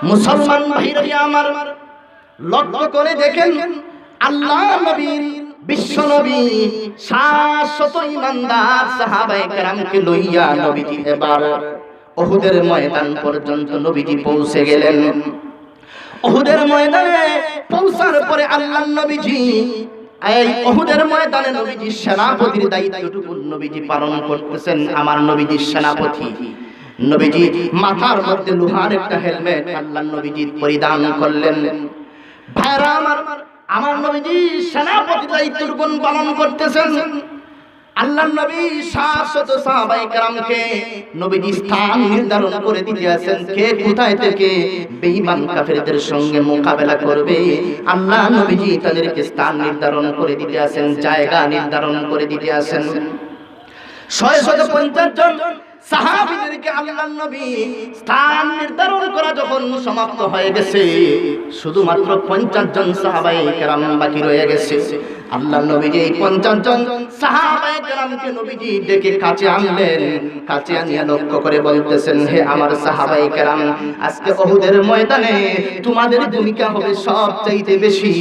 মুসলমান ভাইরা আমার, লক্ষ্য করে দেখেন, আল্লাহ নবীর বিশ্ব নবী 700 ঈমানদার সাহাবায়ে কেরামকে লইয়া নবীজি এবার উহুদের ময়দান পর্যন্ত নবীজি পৌঁছে গেলেন। উহুদের ময়দানে পৌঁছার পরে আল্লাহর নবীজি এই উহুদের ময়দানে নবীজি সেনাপতির দায়িত্বটুকু নবীজি পালন করতেছেন। আমার নবীজি সেনাপতি, নবীজি মাথার মধ্যে লোহার একটা হেলমেট আল্লাহর নবীজি পরিধান করলেন। ভাইরা আমার নবীজি সেনাপতির দায়িত্বটুকু পালন করতেছেন। আল্লাহর নবী 700 সাহাবায়ে কেরামকে নবীজি স্থান নির্ধারণ করে দিতে আছেন, কে কোথায় থেকে বেঈমান কাফেরদের সঙ্গে মোকাবেলা করবে। আল্লাহ নবীজি তাদেরকে স্থান নির্ধারণ করে দিতে আছেন, জায়গা নির্ধারণ করে দিতে আছেন। 650 জন সাহাবীদেরকে আল্লাহর নবী স্থান নির্ধারণ করা যখন সমাপ্ত হয়ে গেছে, শুধুমাত্র 50 জন সাহাবায়ে কেরাম বাকি রয়ে গেছে। আল্লাহর নবীজি এই 50 জন সাহাবায়ে কেরামকে নবীজি ডেকে কাছে আনলেন। কাছে আনিয়া লক্ষ্য করে বলতেছেন, হে আমার সাহাবায়ে কেরাম, আজকে উহুদের ময়দানে তোমাদের ভূমিকা হবে সবচাইতে বেশি।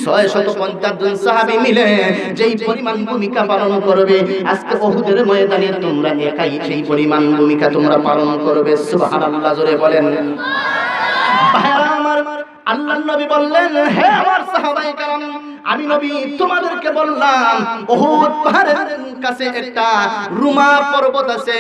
650 জন সাহাবী মিলে যেই পরিমাণ ভূমিকা পালন করবে, আজকে উহুদের ময়দানে তোমরা একাই সেই পরিমাণ ভূমিকা তোমরা পালন করবে। সুবহানাল্লাহ, জোরে বলেন। ভাইরা আমার, আল্লাহর নবী বললেন, হে আমার সাহাবায়ে কেরাম, আমি নবী তোমাদেরকে বললাম উহুদ পাহাড়ের কাছে একটা রুমা পর্বত আছে,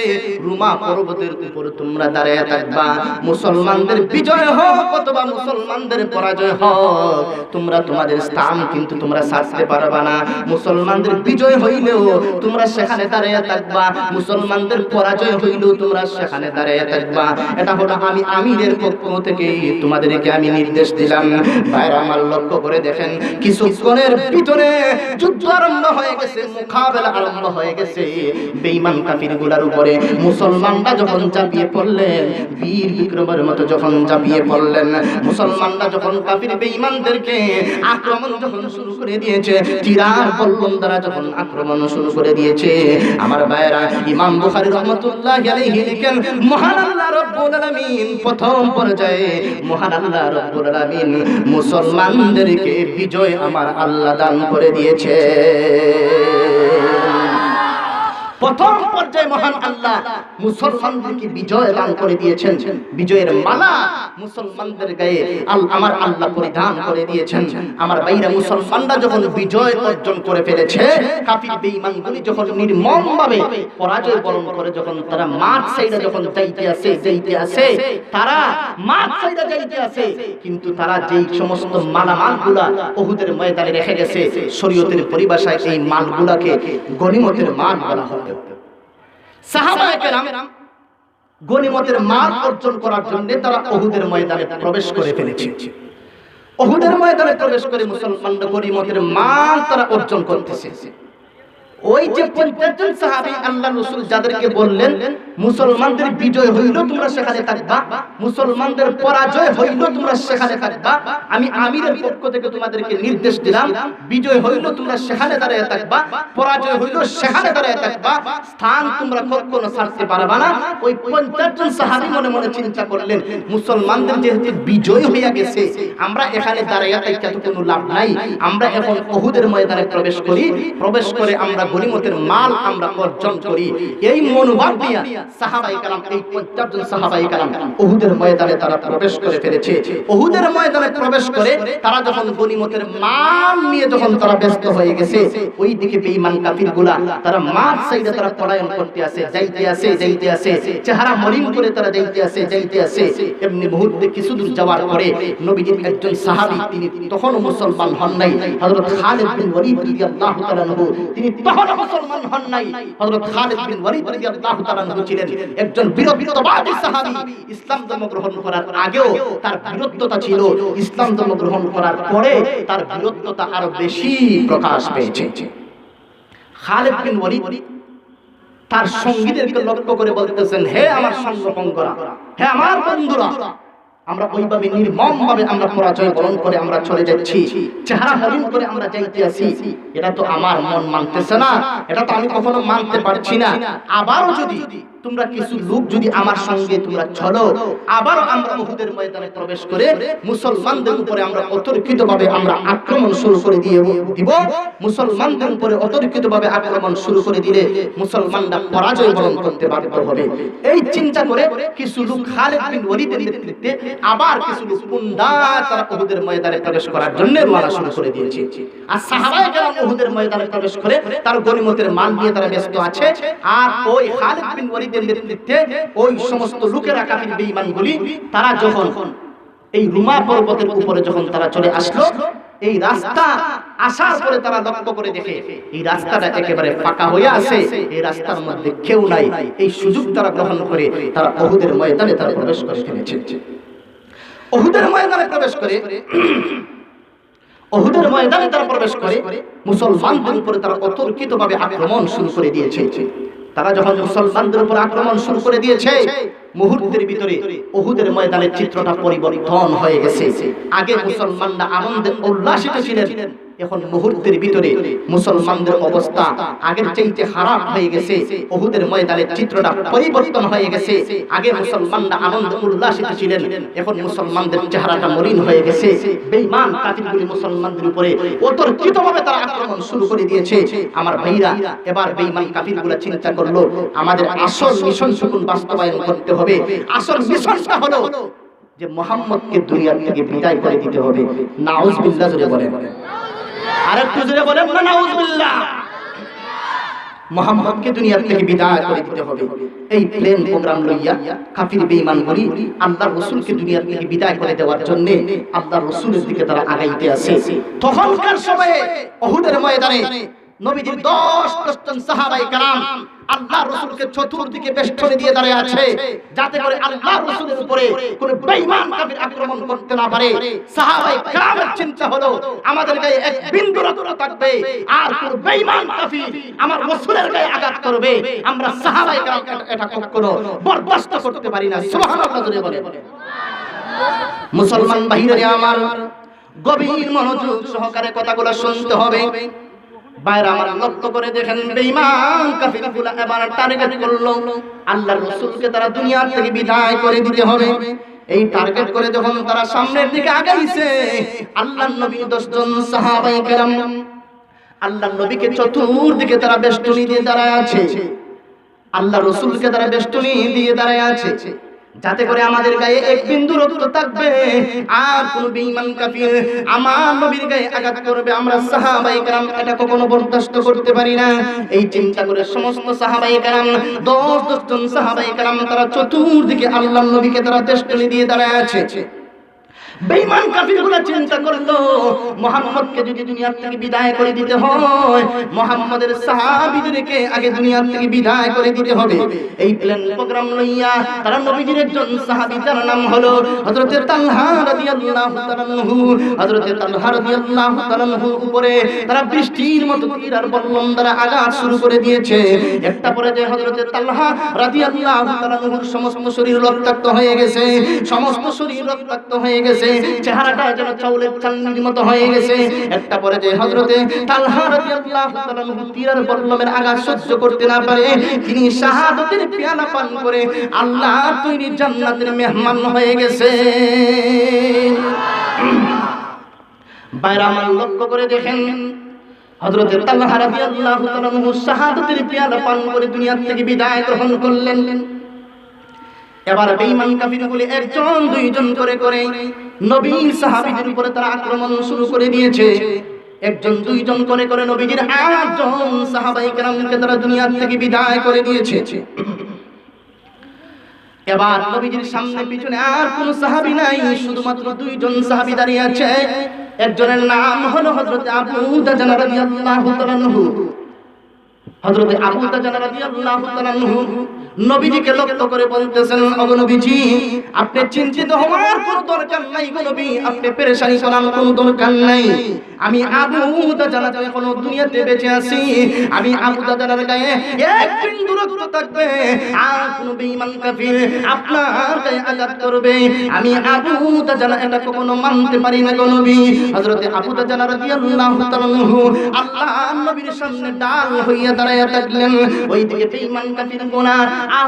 রুমা পর্বতের উপর তোমরা দাঁড়িয়ে থাকবা। মুসলমানদের বিজয় হোক অথবা মুসলমানদের পরাজয় হোক, তোমরা তোমাদের স্থান কিন্তু তোমরা ছাড়তে পারবা না। মুসলমানদের বিজয় হইলেও তোমরা সেখানে দাঁড়িয়ে থাকবা, মুসলমানদের পরাজয় হইলেও তোমরা সেখানে দাঁড়িয়ে থাকবা। এটা হলো আমি আমিরের পক্ষ থেকে তোমাদেরকে আমি নির্দেশ দিলাম। ভাইরা আমার, লক্ষ্য করে দেখেন, কিছুক্ষণের ভিতরে যুদ্ধ আরম্ভ হয়ে গেছে, মোকাবেলা আরম্ভ হয়ে গেছে বেঈমান কাফিরগুলোর উপরে। মুসলমানরা যখন ঝাঁপিয়ে পড়লেন, বীর বিক্রমের মতো যখন ঝাঁপিয়ে পড়লেন, মুসলমানরা যখন কাফির বেঈমানদেরকে আক্রমণ যখন শুরু করে দিয়েছে, তীরার বল্লম দ্বারা যখন আক্রমণ শুরু করে দিয়েছে, আমার ভাইরা, ইমাম বুখারী রাহমাতুল্লাহি আলাইহি লিখেন, মহান আল্লাহ রাব্বুল আলামিন প্রথম পর্যায়ে মহান আল্লাহ রাব্বুল আলামিন মুসলমানদেরকে বিজয় আমার আল্লাহ দান করে দিয়েছে। প্রথম পর্যায়ে মহান আল্লাহ মুসলমানদেরকে বিজয় দান করে দিয়েছেন। বিজয়ের মালা মুসলমানদের গায়ে আমার আল্লাহ পরিধান করে দিয়েছেন। আমার ভাইরা, মুসলমানরা যখন বিজয় অর্জন করে ফেলেছে, কাফির বেঈমানগুলি যখন নির্মমভাবে পরাজয় বরণ করে, যখন তারা মাঠ সাইডে যখন যাইতে আসে তারা মাঠ সাইডে যাইতে আসে, কিন্তু তারা যেই সমস্ত মালামালগুলা উহুদের ময়দানে রেখে গেছে, শরীয়তের পরিভাষায় এই মালগুলাকে গনিমতের মাল বলা হয়। সাহাবায়ে কেরাম গনিমতের মাল অর্জন করার জন্য তারা উহুদের ময়দানে প্রবেশ করে ফেলেছে। উহুদের ময়দানে প্রবেশ করে মুসলমানরা গনিমতের মাল তারা অর্জন করতেছে। ওই যে 50 জন সাহাবী আল্লাহর রাসূল যাদেরকে বললেন মুসলমানদের বিজয় হইল তোমরা সেখানে থাকবা, মুসলমানদের পরাজয় হইল তোমরা সেখানে থাকবা, আমি আমিরের পক্ষ থেকে তোমাদেরকে নির্দেশ দিলাম, বিজয় হইল তোমরা সেখানে দাঁড়িয়ে থাকবা, পরাজয় হইল সেখানে দাঁড়িয়ে থাকবা, স্থান তোমরা কখনো ছাড়তে পারবা না। ওই 50 জন সাহাবী মনে মনে চিন্তা করলেন, মুসলমানদের যেহেতু বিজয় হইয়া গেছে, আমরা এখানে দাঁড়িয়ে থাকতে তো কোনো লাভ নাই, আমরা এখন উহুদের ময়দানে প্রবেশ করি, প্রবেশ করে আমরা গনিমতের মাল আমরা অর্জন করি। এই মনোভাব নিয়ে সাহাবায়ে কেরাম, এই 50 জন সাহাবায়ে কেরাম উহুদের ময়দানে তারা প্রবেশ করে ফেলেছে। উহুদের ময়দানে প্রবেশ করে তারা যখন গনিমতের মাল নিয়ে যখন তারা ব্যস্ত হয়ে গেছে, ওই দিকে বেঈমান কাফিরগুলা তারা মাঠ সাইডে তারা পলায়ন করতে আসে, যাইতে আসে, চেহারা মলিন করে তারা যাইতে আসে। এমনি মুহূর্তে কিছু দূর যাওয়ার পরে নবীজির একজন সাহাবী, তিনি তখনও মুসলমান হন নাই, হযরত খালিদ বিন ওয়ালিদ রাদিয়াল্লাহু তাআলা আনহু, তিনি তখনও মুসলমান হন নাই। হযরত খালিদ বিন ওয়ালিদ রাদিয়াল্লাহু তাআলা আনহু ছিলেন একজন বীরত্ববাদী সাহাবী। ইসলাম ধর্ম গ্রহণ করার আগেও তার বীরত্বতা ছিল, ইসলাম ধর্ম গ্রহণ করার পরে তার বীরত্বতা আরো বেশি প্রকাশ পেয়েছে। খালিদ বিন ওয়ালিদ তার সঙ্গীদেরকে লক্ষ্য করে বলতেছেন, হে আমার সঙ্গপঙ্গরা, হে আমার বন্ধুরা, আমরা ওইভাবে নির্মমভাবে আমরা পরাজয় বরণ করে আমরা চলে যাচ্ছি, চেহারা মলিন করে আমরা যাইতে আসি, এটা তো আমার মন মানতেছে না, এটা তো আমি কখনো মানতে পারছি না। আবারও যদি তোমরা কিছু লোক যদি আমার সঙ্গে তোমরা চলো, আবারও আমরা উহুদের ময়দানে প্রবেশ করে মুসলমানদের উপরে আমরা অতর্কিতভাবে আমরা আক্রমণ শুরু করে দিব। মুসলমানদের উপরে অতর্কিতভাবে আক্রমণ শুরু করে দিলে মুসলমানরা পরাজয় বরণ করতে বাধ্য হবে। এই চিন্তা করে কিছু লোক খালিদ বিন ওয়ালিদের নেতৃত্বে আবার কিছু লোক পুন্ডা তারা উহুদের ময়দানে প্রবেশ করার জন্য রওনা শুরু করে দিয়েছে। আর সাহাবায়ে কেরাম উহুদের ময়দানে প্রবেশ করে তার গনিমতের মাল নিয়ে তারা ব্যস্ত আছে। আর ওই খালিদ বিন ওয়ালিদ নেতৃত্বে ওই সমস্ত লোকেরা, কাফির বেঈমানগুলি, তারা যখন এই রুমা পর্বতের উপরে যখন তারা চলে আসলো, এই রাস্তা আসার পরে তারা লক্ষ্য করে দেখে এই রাস্তাটা একেবারে ফাঁকা হয়ে আছে, এই রাস্তার মধ্যে কেউ নাই। এই সুযোগ তারা গ্রহণ করে তারা উহুদের ময়দানে তারা প্রবেশ করে ফেলেছে। উহুদের ময়দানে প্রবেশ করে উহুদের ময়দানে তারা প্রবেশ করে মুসলমানদের উপরে তারা অতর্কিতভাবে আক্রমণ শুরু করে দিয়েছে। তারা যখন মুসলমানদের উপর আক্রমণ শুরু করে দিয়েছে, মুহূর্তের ভিতরে উহুদের ময়দানের চিত্রটা পরিবর্তন হয়ে গেছে। আগে মুসলমানরা আনন্দে উল্লাসিত ছিলেন, এখন মুহূর্তের ভিতরে মুসলমানদের অবস্থা আগের চাইতে খারাপ হয়ে গেছে। উহুদের ময়দানের চিত্রটা পরিবর্তন হয়ে গেছে। আগে মুসলমানরা আনন্দে উল্লাসিত ছিলেন, এখন মুসলমানদের চেহারাটা মলিন হয়ে গেছে। বেঈমান কাফিরগুলি মুসলমানদের উপরে অতর্কিতভাবে তারা আক্রমণ শুরু করে দিয়েছে। আমার ভাইরা, এবার বেঈমান কাফিরগুলো চিন্তা করলো, আমাদের আসল মিশন সুকুন বাস্তবায়ন করতে হবে। আসল মিশনটা হলো যে মুহাম্মদকে দুনিয়া থেকে বিদায় করে দিতে হবে। নাউজুবিল্লাহ জোরে বলেন, আরেকটু জোরে বলেন না নাউজুবিল্লাহ। মুহাম্মদকে দুনিয়া থেকে বিদায় করে দিতে হবে। এই প্লেন প্রোগ্রাম লইয়া কাফির বেঈমানগুলি আল্লাহর রাসূলকে দুনিয়া থেকে বিদায় করে দেওয়ার জন্য আল্লাহর রাসূলের দিকে তারা আগাইতে আছে। তখনকার সময়ে উহুদের ময়দানে নবীজির 10 জন সাহাবায়ে কেরাম আল্লাহর রাসূলকে চতুর্দিকে বেষ্টনী দিয়ে দাঁড়িয়ে আছে, যাতে করে আল্লাহর রাসূলের উপরে কোন বেঈমান কাফির আক্রমণ করতে না পারে। সাহাবায়ে কেরামের চিন্তা হলো, আমাদের গায়ে এক বিন্দু রক্ত থাকবে আর কোন বেঈমান কাফির আমার রাসূলের গায়ে আঘাত করবে, আমরা সাহাবায়ে কেরাম এটা কখনো বরদাস্ত করতে পারি না। সুবহানাল্লাহ জোরে বলেন। মুসলমান ভাইরা আমার, গভীর মনোযোগ সহকারে কথাগুলো শুনতে হবে। বাইরে আমার লক্ষ্য করে দেখেন, বেঈমান কাফিরগুলো এবার টার্গেট করলো আল্লাহর রাসূলকে তারা দুনিয়া থেকে বিদায় করে দিতে হবে। এই টার্গেট করে যখন তারা সামনের দিকে আগাইছে, আল্লাহর নবী 10 জন সাহাবায়ে কেরাম আল্লাহর নবীকে চতুর্দিকে তারা বেষ্টনী দিয়ে দাঁড়ায় আছে। আল্লাহ রসুলকে তারা বেষ্টনী দিয়ে দাঁড়ায় আছে, যাতে করে আমাদের গায়ে এক বিন্দু রক্ত থাকবে আর কোন বেঈমান কাফির আমার নবীর গায়ে আঘাত করবে আমরা সাহাবায়ে কেরাম এটা কখনো বরদাস্ত করতে পারি না। এই চিন্তা করে সমস্ত সাহাবায়ে কেরাম 10 জন সাহাবায়ে কেরাম তারা চতুর্দিকে আল্লাহর নবীকে তারা বেষ্টনী দিয়ে দাঁড়ায় আছে। বেঈমান কাফিরগুলো চিন্তা করলো মুহাম্মদকে যদি দুনিয়া থেকে বিদায় করে দিতে হয়, মুহাম্মদের সাহাবীদেরকে আগে দুনিয়া থেকে বিদায় করে দিতে হবে। এই প্ল্যান প্রোগ্রাম লইয়া তারা নবীজির একজন সাহাবী যার নাম হলো হযরতে তালহা রাদিয়াল্লাহু তাআলা আনহু, হযরতে তালহা রাদিয়াল্লাহু তাআলা আনহুর উপরে তারা বৃষ্টির মতো তীর আর বল্লম দ্বারা আঘাত শুরু করে দিয়েছে। একটা পর্যায়ে হযরতে তালহা রাদিয়াল্লাহু তাআলা আনহুর সমস্ত শরীর রক্তাক্ত হয়ে গেছে, সমস্ত শরীর রক্তাক্ত হয়ে গেছে, চেহারাটা যেন চাউলের চালনির মতো হয়ে গেছে। একটা পর্যায়ে হযরতে তালহা রাদিয়াল্লাহু তাআলা আনহু তীরের বল্লমের আঘাত সহ্য করতে না পারে তিনি শাহাদাতের পেয়ালা পান করে আল্লাহর তৈরি জান্নাতের মেহমান হয়ে গেছে। বাইরে আমার লক্ষ্য করে দেখেন হযরতে তালহা রাদিয়াল্লাহু তাআলা আনহু শাহাদাতের পেয়ালা পান করে দুনিয়া থেকে বিদায় গ্রহণ করলেন। এবার বেঈমান কাফিরগুলো একজন দুইজন করে করে নবীর সাহাবীদের উপরে তারা আক্রমণ শুরু করে দিয়েছে। একজন দুইজন করে করে নবীজির 8 জন সাহাবায়ে কেরামকে তারা দুনিয়া থেকে বিদায় করে দিয়েছে। এবার নবীজির সামনে পিছনে আর কোন সাহাবী নাই, শুধুমাত্র দুইজন সাহাবী দাঁড়িয়ে আছে। একজনের নাম হলো হযরতে আবু দাজানা রাদিয়াল্লাহু তাআলা আনহু। হযরতে আবু দাজানা রাদিয়াল্লাহু তাআলা আনহু নবীজিকে লক্ষ্য করে বলতেছেন, ওগো নবীজি আপনি চিন্তিত হওয়ার কোনো দরকার নাই গো নবী, আপনি পেরেশানি করার কোনো দরকার নাই। আমি আবু দাজানা এখনো দুনিয়াতে বেঁচে আছি, আমি আবু দাজানার গায়ে এক বিন্দু রক্ত থাকবে আর কোন বেঈমান কাফির আপনার গায়ে আঘাত করবে আমি আবু দাজানা এটা কখনো মানতে পারি না গো নবী। হযরতে আবু দাজানা রাদিয়াল্লাহু তাআলা আনহু আল্লাহর নবীর সামনে ডাল হইয়া দাঁড়ায়া থাকলেন। ওইদিকে বেঈমান কাফির গোনা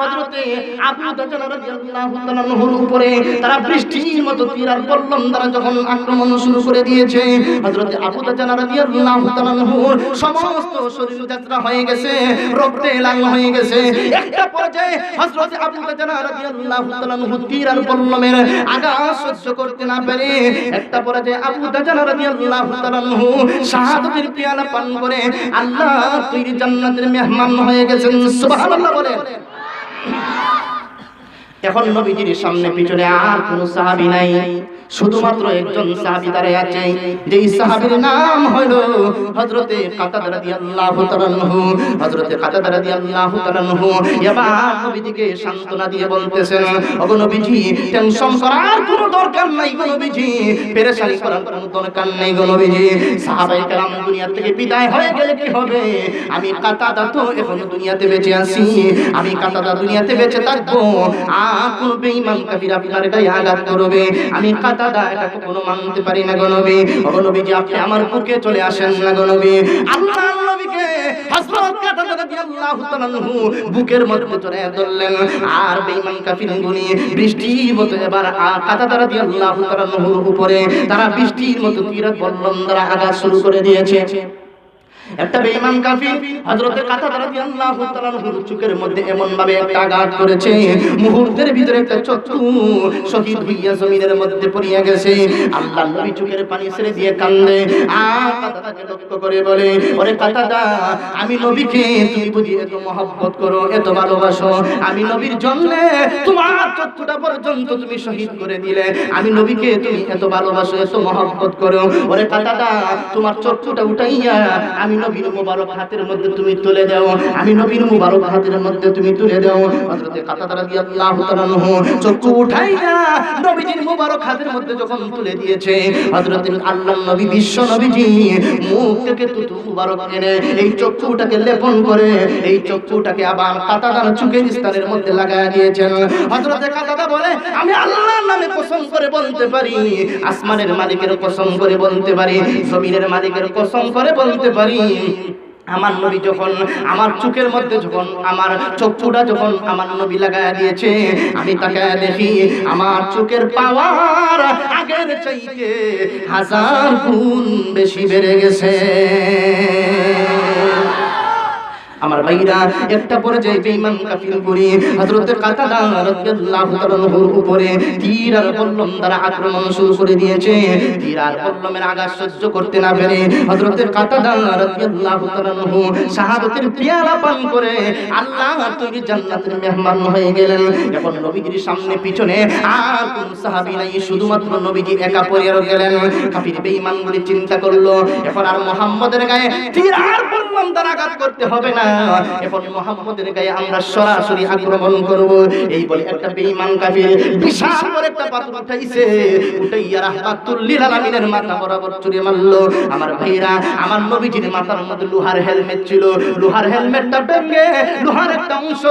হযরতে আবু দাজানা রাদিয়াল্লাহু তাআলা আনহুর উপরে তারা বৃষ্টির মতো তীর আর বল্লম দ্বারা যখন আক্রমণ শুরু করে দিয়েছে, হযরতে আবু দাজানা রাদিয়াল্লাহু তাআলা আনহুর সমস্ত শরীর যাত্রা হয়ে গেছে, রক্তে লাল হয়ে গেছে। একটা পর্যায়ে হযরতে আবু দাজানা রাদিয়াল্লাহু তাআলা আনহু তীর আর বল্লমের আঘাত সহ্য করতে না পেরে একটা পর্যায়ে আবু দাজানা রাদিয়াল্লাহু তাআলা আনহু শাহাদাতের পেয়ালা পান করে আল্লাহর তৈরি জান্নাতের মেহমান হয়ে গেছেন। সুবহানাল্লাহ বলেন। এখন নবীজির সামনে পিছনে আর কোন সাহাবী নাই, শুধুমাত্র একজন সাহাবী দাঁড়িয়ে আছে, যেই সাহাবীর নাম হলো হযরতে কাতাদা রাদিয়াল্লাহু তাআলা আনহু। হযরতে কাতাদা রাদিয়াল্লাহু তাআলা আনহু এবার নবীজিকে সান্ত্বনা দিয়ে বলতেছেন, ওগো নবীজি টেনশন করার কোনো দরকার নাই গো নবীজি, পেরেশানি করার কোনো দরকার নেই গো নবীজি। সাহাবায়ে কেরাম দুনিয়া থেকে বিদায় হয়ে গেলে কি হবে, আমি কাতাদা তো এখনো দুনিয়াতে বেঁচে আছি, আমি কাতাদা দুনিয়াতে বেঁচে থাকবো আর কোন বেঈমান কাফির আপনার গায়ে আঘাত করবে আমি কাতাদা এটা কখনো মানতে পারি না গো নবী। ওগো নবীজি আপনি আমার বুকে চলে আসেন না গো নবী। আল্লাহর নবীকে হযরত কাতাদা রাদিয়াল্লাহু তাআলা আনহু বুকের মধ্যে চড়ে ধরলেন আর বেঈমান কাফিরগুলো বৃষ্টির মতো এবার কাতাদা রাদিয়াল্লাহু তাআলা আনহুর উপরে তারা বৃষ্টির মতো তীর বল্লম দ্বারা আঘাত শুরু করে দিয়েছে। একটা বেঈমান কাফির হযরতে কাতাদা রাদিয়াল্লাহু তাআলা আনহুর চোখের মধ্যে এমন ভাবে একটা আঘাত করেছে, মুহূর্তের ভিতরে একটা চক্ষু শহীদ হইয়া জমিনের মধ্যে পড়িয়া গেছে। আল্লাহর নবী চোখের পানি ছেড়ে দিয়ে কান্দে আর কাতাদাকে লক্ষ্য করে বলে, ওরে কাতাদা আমি নবীকে তুমি বুঝি এত মহব্বত করো, এত ভালোবাসো, আমি নবীর জন্য তোমার চক্ষুটা পর্যন্ত তুমি শহীদ করে দিলে, আমি নবীকে তুমি এত ভালোবাসো, এত মহব্বত করো, ওরে কাতাদা তোমার চক্ষুটা উঠাইয়া আমি নবীর মুবারক হাতের মধ্যে তুমি তুলে দাও, আমি নবীর মুবারক হাতের মধ্যে তুমি তুলে দাও। হযরতে কাতাদা রাদিয়াল্লাহু তাআলা আনহু চক্ষু উঠাইয়া নবীজির মুবারক হাতের মধ্যে যখন তুলে দিয়েছে, হযরতে আল্লাহর নবী বিশ্ব নবীজি মুখ থেকে তুতু মুবারক এনে এই চক্ষুটাকে লেপন করে এই চক্ষুটাকে আবার কাতাদার চোখের স্থানের মধ্যে লাগায় দিয়েছেন। হযরতে কাতাদা বলে, আমি আল্লাহর নামে কসম করে বলতে পারি, আসমানের মালিকের কসম করে বলতে পারি, জমিনের মালিকের কসম করে বলতে পারি, আমার নবী যখন আমার চোখের মধ্যে যখন আমার চক্ষুটা যখন আমার নবী লাগায়া দিয়েছে, আমি তাকায়া দেখি আমার চোখের পাওয়ার আগের চাইতে 1000 গুণ বেশি বেড়ে গেছে। আমার ভাইরা একটা পর্যায়ে বেঈমান কাফির করে হযরত কাতাদা রাদিয়াল্লাহু তাআলার উপরে তীর আর বল্লম দ্বারা আক্রমণ শুরু করে দিয়েছে। তীর আর বল্লমের আঘাত সহ্য করতে না পেরে হযরত কাতাদা রাদিয়াল্লাহু তাআলা শাহাদাতের পেয়ালা পান করে আল্লাহর তৈরি জান্নাতের মেহমান হয়ে গেলেন। এখন নবীজির সামনে পিছনে আর কোন সাহাবী নাই, শুধুমাত্র নবীজি একা পড়ে গেলেন। কাফির বেঈমানগুলি চিন্তা করলো এখন আর মুহাম্মদের গায়ে তীর আর বল্লম দ্বারা আঘাত করতে হবে না, এখন মুহাম্মদের গায়ে আমরা সরাসরি আক্রমণ করব। এই বলে একটা বেঈমান কাফির বিশাল বড় একটা পাথর উঠাইছে, উঠাইয়া রাহমাতুল লিল আলামিনের মাথা বরাবর ছুঁড়ে মারলো। আমার ভাইরা, আমার নবীজির মাথার মধ্যে লোহার হেলমেট ছিল, লোহার হেলমেটটা ভেঙে লোহার একটা অংশ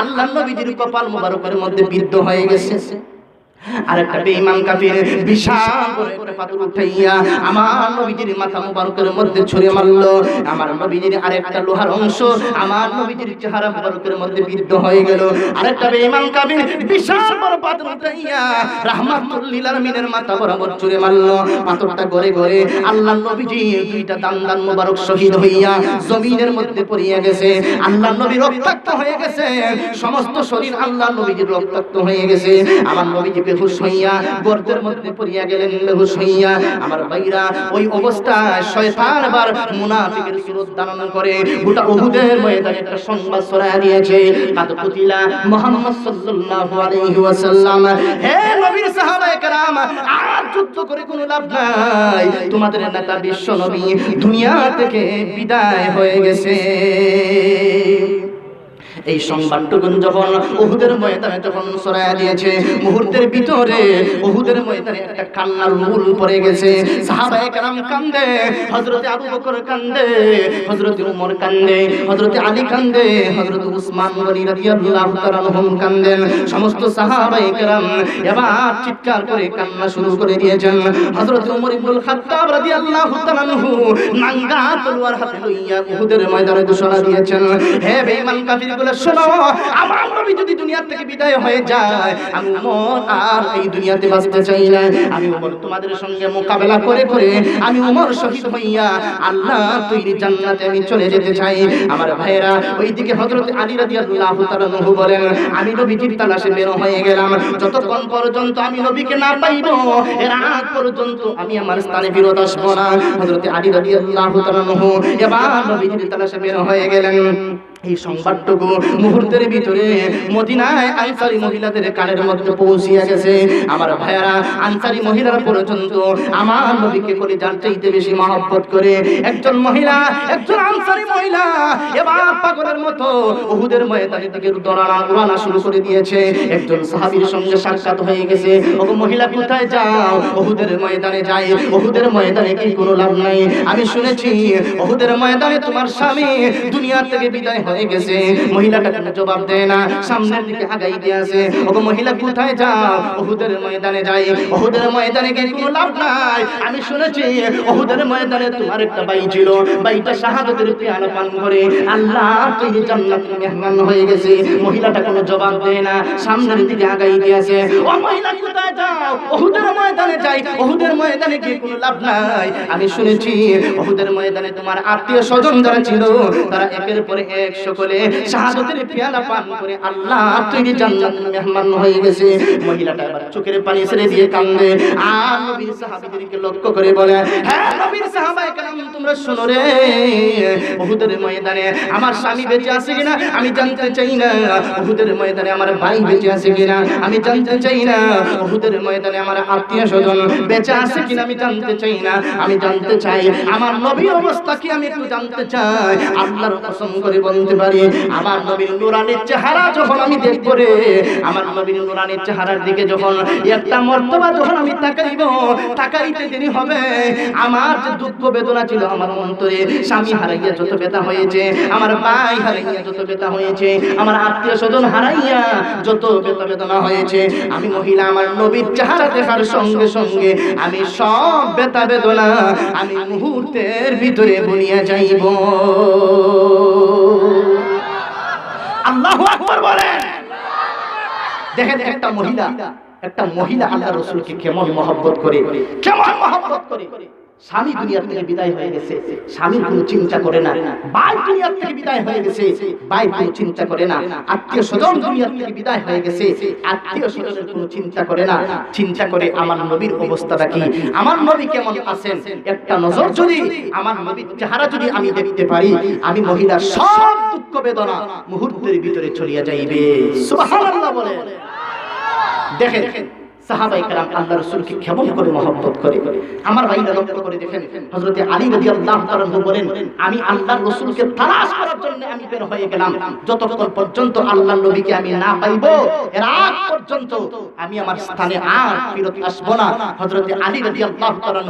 আল্লাহর নবীজির কপাল মোবারকের মধ্যে বিদ্ধ হয়ে গেছে। আরেকটা বেঈমান কাফির বিশাল বড় একটা পাথর উঠাইয়া আমার নবীজির মাথা মুবারকের মধ্যে ছুঁড়ে মারলো। আমার নবীজির আরেকটা লোহার অংশ আমার নবীজির চেহারা মুবারকের মধ্যে বিদ্ধ হয়ে গেল। আরেকটা বেঈমান কাফির বিশাল বড় পাথর উঠাইয়া রাহমাতুল লিল আলামিনের মাথা বরাবর ছুঁড়ে মারলো। পাথরটা গড়ে গড়ে আল্লাহর নবীজি দুইটা দান মুবারক শহীদ হইয়া জমিনের মধ্যে পড়িয়া গেছে। আল্লাহর নবী রক্তাক্ত হয়ে গেছে, সমস্ত শরীর আল্লাহর নবীজির রক্তাক্ত হয়ে গেছে। আমার নবীজি বেহুশ হইয়া গর্তের মধ্যে পড়িয়া গেলেন, বেহুশ হইয়া। আমার ভাইরা, ওই অবস্থায় শয়তান আবার মুনাফিকের সুরত ধারণ করে গোটা উহুদের ময়দানে একটা সংবাদ ছড়াইয়া দিয়েছে, কাদ কুতিলা মুহাম্মদ সাল্লাল্লাহু আলাইহি ওয়াসাল্লাম। হে নবীর সাহাবায়ে কেরাম, আর যুদ্ধ করে কোনো লাভ নাই, তোমাদের নেতা বিশ্ব নবী দুনিয়া থেকে বিদায় হয়ে গেছে। এই সংবাদটুকুন যখন উহুদের ময়দানে যখন ছড়াইয়া দিয়েছে, মুহূর্তের ভিতরে উহুদের ময়দানে একটা কান্নার রুল পড়ে গেছে। সাহাবায়ে কেরাম কান্দে, হযরত আবু বকর কান্দে, হযরত উমর কান্দে, হযরত আলী কান্দে, হযরত উসমান গনি রাদিয়াল্লাহু তাআলা আনহুম কান্দেন। সমস্ত সাহাবায়ে কেরাম এবার চিৎকার করে কান্না শুরু করে দিয়েছেন। হযরত উমর ইবনুল খাত্তাব রাদিয়াল্লাহু তাআলা আনহু নাঙ্গা তলোয়ার হাতে লইয়া উহুদের ময়দানে ঘোষণা দিয়েছেন, হে বেঈমান কাফিরগুলো শোনো, আমার নবী যদি দুনিয়া থেকে বিদায় হয়ে যায়, আমি উমর আর এই দুনিয়াতে বাঁচতে চাই না। আমি উমর তোমাদের সঙ্গে মোকাবেলা করে করে আমি উমর শহীদ হইয়া আল্লাহ তৈরি জান্নাতে আমি চলে যেতে চাই। আমার ভাইরা, ওইদিকে হযরত আলী রাদিয়াল্লাহু তাআলা আনহু বলেন, আমি নবীজির তালাশে বের হয়ে গেলাম। যতক্ষণ পর্যন্ত আমি নবীকে না পাইব, এর আগ পর্যন্ত আমি আমার স্থানে ফিরত আসব না। হযরত আলী রাদিয়াল্লাহু তাআলা আনহু এবার নবীজির তালাশে বের হয়ে গেলেন। এই সংবাদটুকু মুহূর্তের ভিতরে মদিনায় আনসারী মহিলাদের কানের মধ্যে পৌঁছিয়া গেছে। আমার ভাইয়ারা, আনসারী মহিলারা পর্যন্ত আমার নবীকে করে যার চাইতে বেশি মহব্বত করে একজন মহিলা, একজন আনসারী মহিলা এবার পাগলের মতো উহুদের ময়দানের দিকে উড়ানা শুরু করে দিয়েছে। একজন সাহাবীর সঙ্গে সাক্ষাৎ হয়ে গেছে, ওগো মহিলা কোথায় যাও? উহুদের ময়দানে যাই। উহুদের ময়দানে কি কোনো লাভ নাই? আমি শুনেছি উহুদের ময়দানে তোমার স্বামী দুনিয়া থেকে বিদায় হয়ে গেছে। মহিলাটা কোনো জবাব দেয় না, সামনের দিকে আগাইতে আছে। ওগো মহিলা কোথায় যাও? উহুদের ময়দানে যাই। উহুদের ময়দানে গিয়ে কোনো লাভ নাই। আমি শুনেছি উহুদের ময়দানে তোমার একটা ভাই ছিল, ভাইটা শাহাদাতের পেয়ালা পান করে আল্লাহ তৈরি জান্নাতের মেহমান হয়ে গেছে। মহিলাটা কোনো জবাব দেয় না, সামনের দিকে আগাইতে আছে। ও মহিলা কোথায় যাও? উহুদের ময়দানে যাই। উহুদের ময়দানে গিয়ে কোনো লাভ নাই। আমি শুনেছি উহুদের ময়দানে তোমার আত্মীয় স্বজন যারা ছিল, তারা একের পরে এক সকলে শাহাদাতের পেয়ালা পান করে আল্লাহ তৈরি জান্নাতের মেহমান হয়ে গেছে। মহিলাটা এবার চোখের পানি ছেড়ে দিয়ে কান্দে আর নবীর সাহাবীদেরকে লক্ষ্য করে বলে, হ্যাঁ নবীর সাহাবায়ে কেরাম, তোমরা শোনো রে, উহুদের ময়দানে আমার স্বামী বেঁচে আছে কিনা আমি জানতে চাই না। উহুদের ময়দানে আমার ভাই বেঁচে আছে কিনা আমি জানতে চাই না। উহুদের ময়দানে আমার আত্মীয় স্বজন বেঁচে আছে কিনা আমি জানতে চাই না। আমি জানতে চাই আমার নবীর অবস্থা কি, আমি একটু জানতে চাই। আল্লাহর কসম করে বলতে পারি, আমার নবীর নূরানির চেহারা যখন আমি দেখব রে, আমার নবীর নূরানির চেহারার দিকে যখন একটা মর্তবা যখন আমি তাকাইব, তাকাইতে দেরি হবে। আমার যে দুঃখ বেদনা ছিল আমার অন্তরে, স্বামী হারাইয়া যত ব্যথা হয়েছে, আমার ভাই হারাইয়া যত ব্যথা হয়েছে, আমার আত্মীয় স্বজন হারাইয়া যত ব্যথা বেদনা হয়েছে, আমি মহিলা আমার নবীর চেহারা দেখার সঙ্গে সঙ্গে আমি সব ব্যথা বেদনা আমি মুহূর্তের ভিতরে ভুলিয়া যাইব। আল্লাহু আকবার বলেন। দেখেন একটা মহিলা আল্লাহ রাসূলকে কেমন মহব্বত করে, কেমন মহব্বত করে। স্বামী দুনিয়া থেকে বিদায় হয়ে গেছে, স্বামীর কোনো চিন্তা করে না। ভাই দুনিয়া থেকে বিদায় হয়ে গেছে, ভাই কোনো চিন্তা করে না। আত্মীয় স্বজন দুনিয়া থেকে বিদায় হয়ে গেছে, আত্মীয় স্বজনের কোনো চিন্তা করে না। চিন্তা করে আমার নবীর অবস্থাটা কি, আমার নবী কেমন আছেন। একটা নজর যদি আমার নবীর চেহারা যদি আমি দেখতে পারি, আমি মহিলার সব দুঃখ বেদনা মুহূর্তের ভিতরে চলিয়া যাইবে। সুবহানাল্লাহ বলে। দেখেন সাহাবায়ে কেরাম আল্লাহ রাসূলকে কেমন করে মহব্বত করে। আমার ভাইরা লক্ষ্য করে দেখেন, হযরতে আলী রাদিয়াল্লাহু তাআলা বলেন, আমি আল্লাহর রাসূলকে তালাশ করার জন্য আমি বের হয়ে গেলাম। যতক্ষণ পর্যন্ত আল্লাহর নবীকে আমি না পাইবো, এর আগ পর্যন্ত আমি আমার স্থানে আর ফিরত আসব না। হযরতে আলী রাদিয়াল্লাহু তাআলা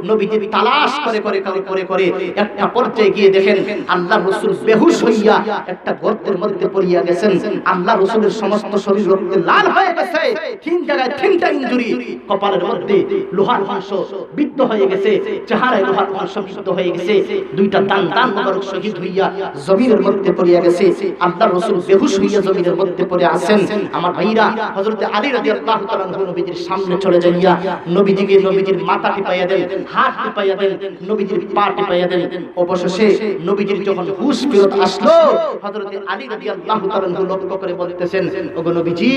নবীকে তালাশ করে করে করে করে একটা পর্যায়ে গিয়ে দেখেন আল্লাহর রাসূল বেহুশ হইয়া একটা গর্তের মধ্যে পড়িয়া গেছেন। আল্লাহর রাসূলের সমস্ত শরীর রক্তে লাল হয়ে গেছে, তিন জায়গায় তিনটা ইনজুরি, কপালের মধ্যে লোহার অংশ বিদ্ধ হয়ে গেছে, চেহারায় লোহার অংশ বিদ্ধ হয়ে গেছে, দুইটা দান মোবারক শহীদ হইয়া জমিনের মধ্যে পড়িয়া গেছে। আল্লাহর রাসূল বেহুশ হইয়া জমিনের মধ্যে পড়ে আছেন। আমার ভাইরা হযরতে আলী রাদিয়াল্লাহু তাআলা নবীজির সামনে চলে যাইয়া নবীজিকে নবীজির মাথা টিপাইয়া দেন, হাত টিপাইয়া দেন, নবীজির পা টিপাইয়া দেন। অবশেষে নবীজির যখন হুঁশ ফেরত আসলো, হযরতে আলী রাদিয়াল্লাহু তাআলা লক্ষ্য করে বলতেছেন, ওগো নবীজি,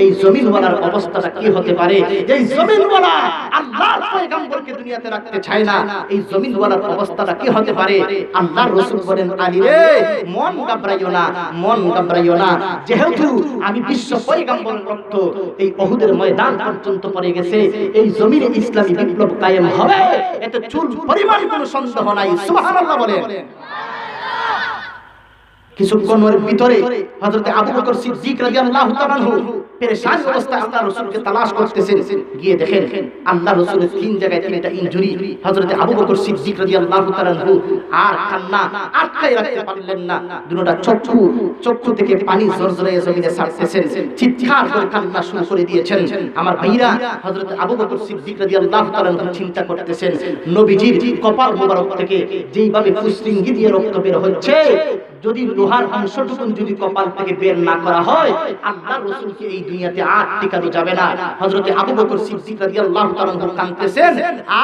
এই জমিনওয়ালার অবস্থাটা কি হতে পারে? এই জমিনওয়ালা আল্লাহর পয়গম্বরকে দুনিয়াতে রাখতে চায় না, এই জমিনওয়ালার অবস্থাটা কি হতে পারে? আল্লাহর রাসূল বলেন, আলী রে, মন ঘাবড়াইও না, মন ঘাবড়াইও না। যেহেতু আমি বিশ্ব পয়গম্বরের রক্ত এই উহুদের ময়দান পর্যন্ত পড়ে গেছে, এই জমিনে ইসলামী বিপ্লব কায়েম হবে, এতে চুল পরিমাণ কোনো সন্দেহ নাই। সুবহানাল্লাহ বলেন। কিছুক্ষণের ভিতরে হযরতে আবু বকর সিদ্দিক রাদিয়াল্লাহু তাআলা পেরেশান অবস্থায় আল্লাহর রাসূলকে তালাশ করতেছেন। গিয়ে দেখেন আল্লাহর রাসূলের তিন জায়গায় তিনটা ইনজুরি। হযরতে আবু বকর সিদ্দিক রাদিয়াল্লাহু তাআলা আর কান্না আটকায় রাখতে পারলেন না। দুটোটা চক্ষু থেকে পানি ঝরঝরে জমিনে ছাড়তেছেন, চিৎকার করে কান্না শুরু করে দিয়েছেন। আমার ভাইরা হযরতে আবু বকর সিদ্দিক রাদিয়াল্লাহু তাআলা চিন্তা করতেছেন, নবীজির কপাল মোবারক থেকে যেইভাবে ফুসলিঙ্গি দিয়ে রক্ত বের হচ্ছে, যদি লোহার অংশটুকু যদি কপাল থেকে বের না করা হয়, আল্লাহর রাসূলকে এই দুনিয়াতে আর টিকানো যাবে না। হযরতে আবু বকর সিদ্দিক রাদিয়াল্লাহু তাআলা কাঁদতেছেন,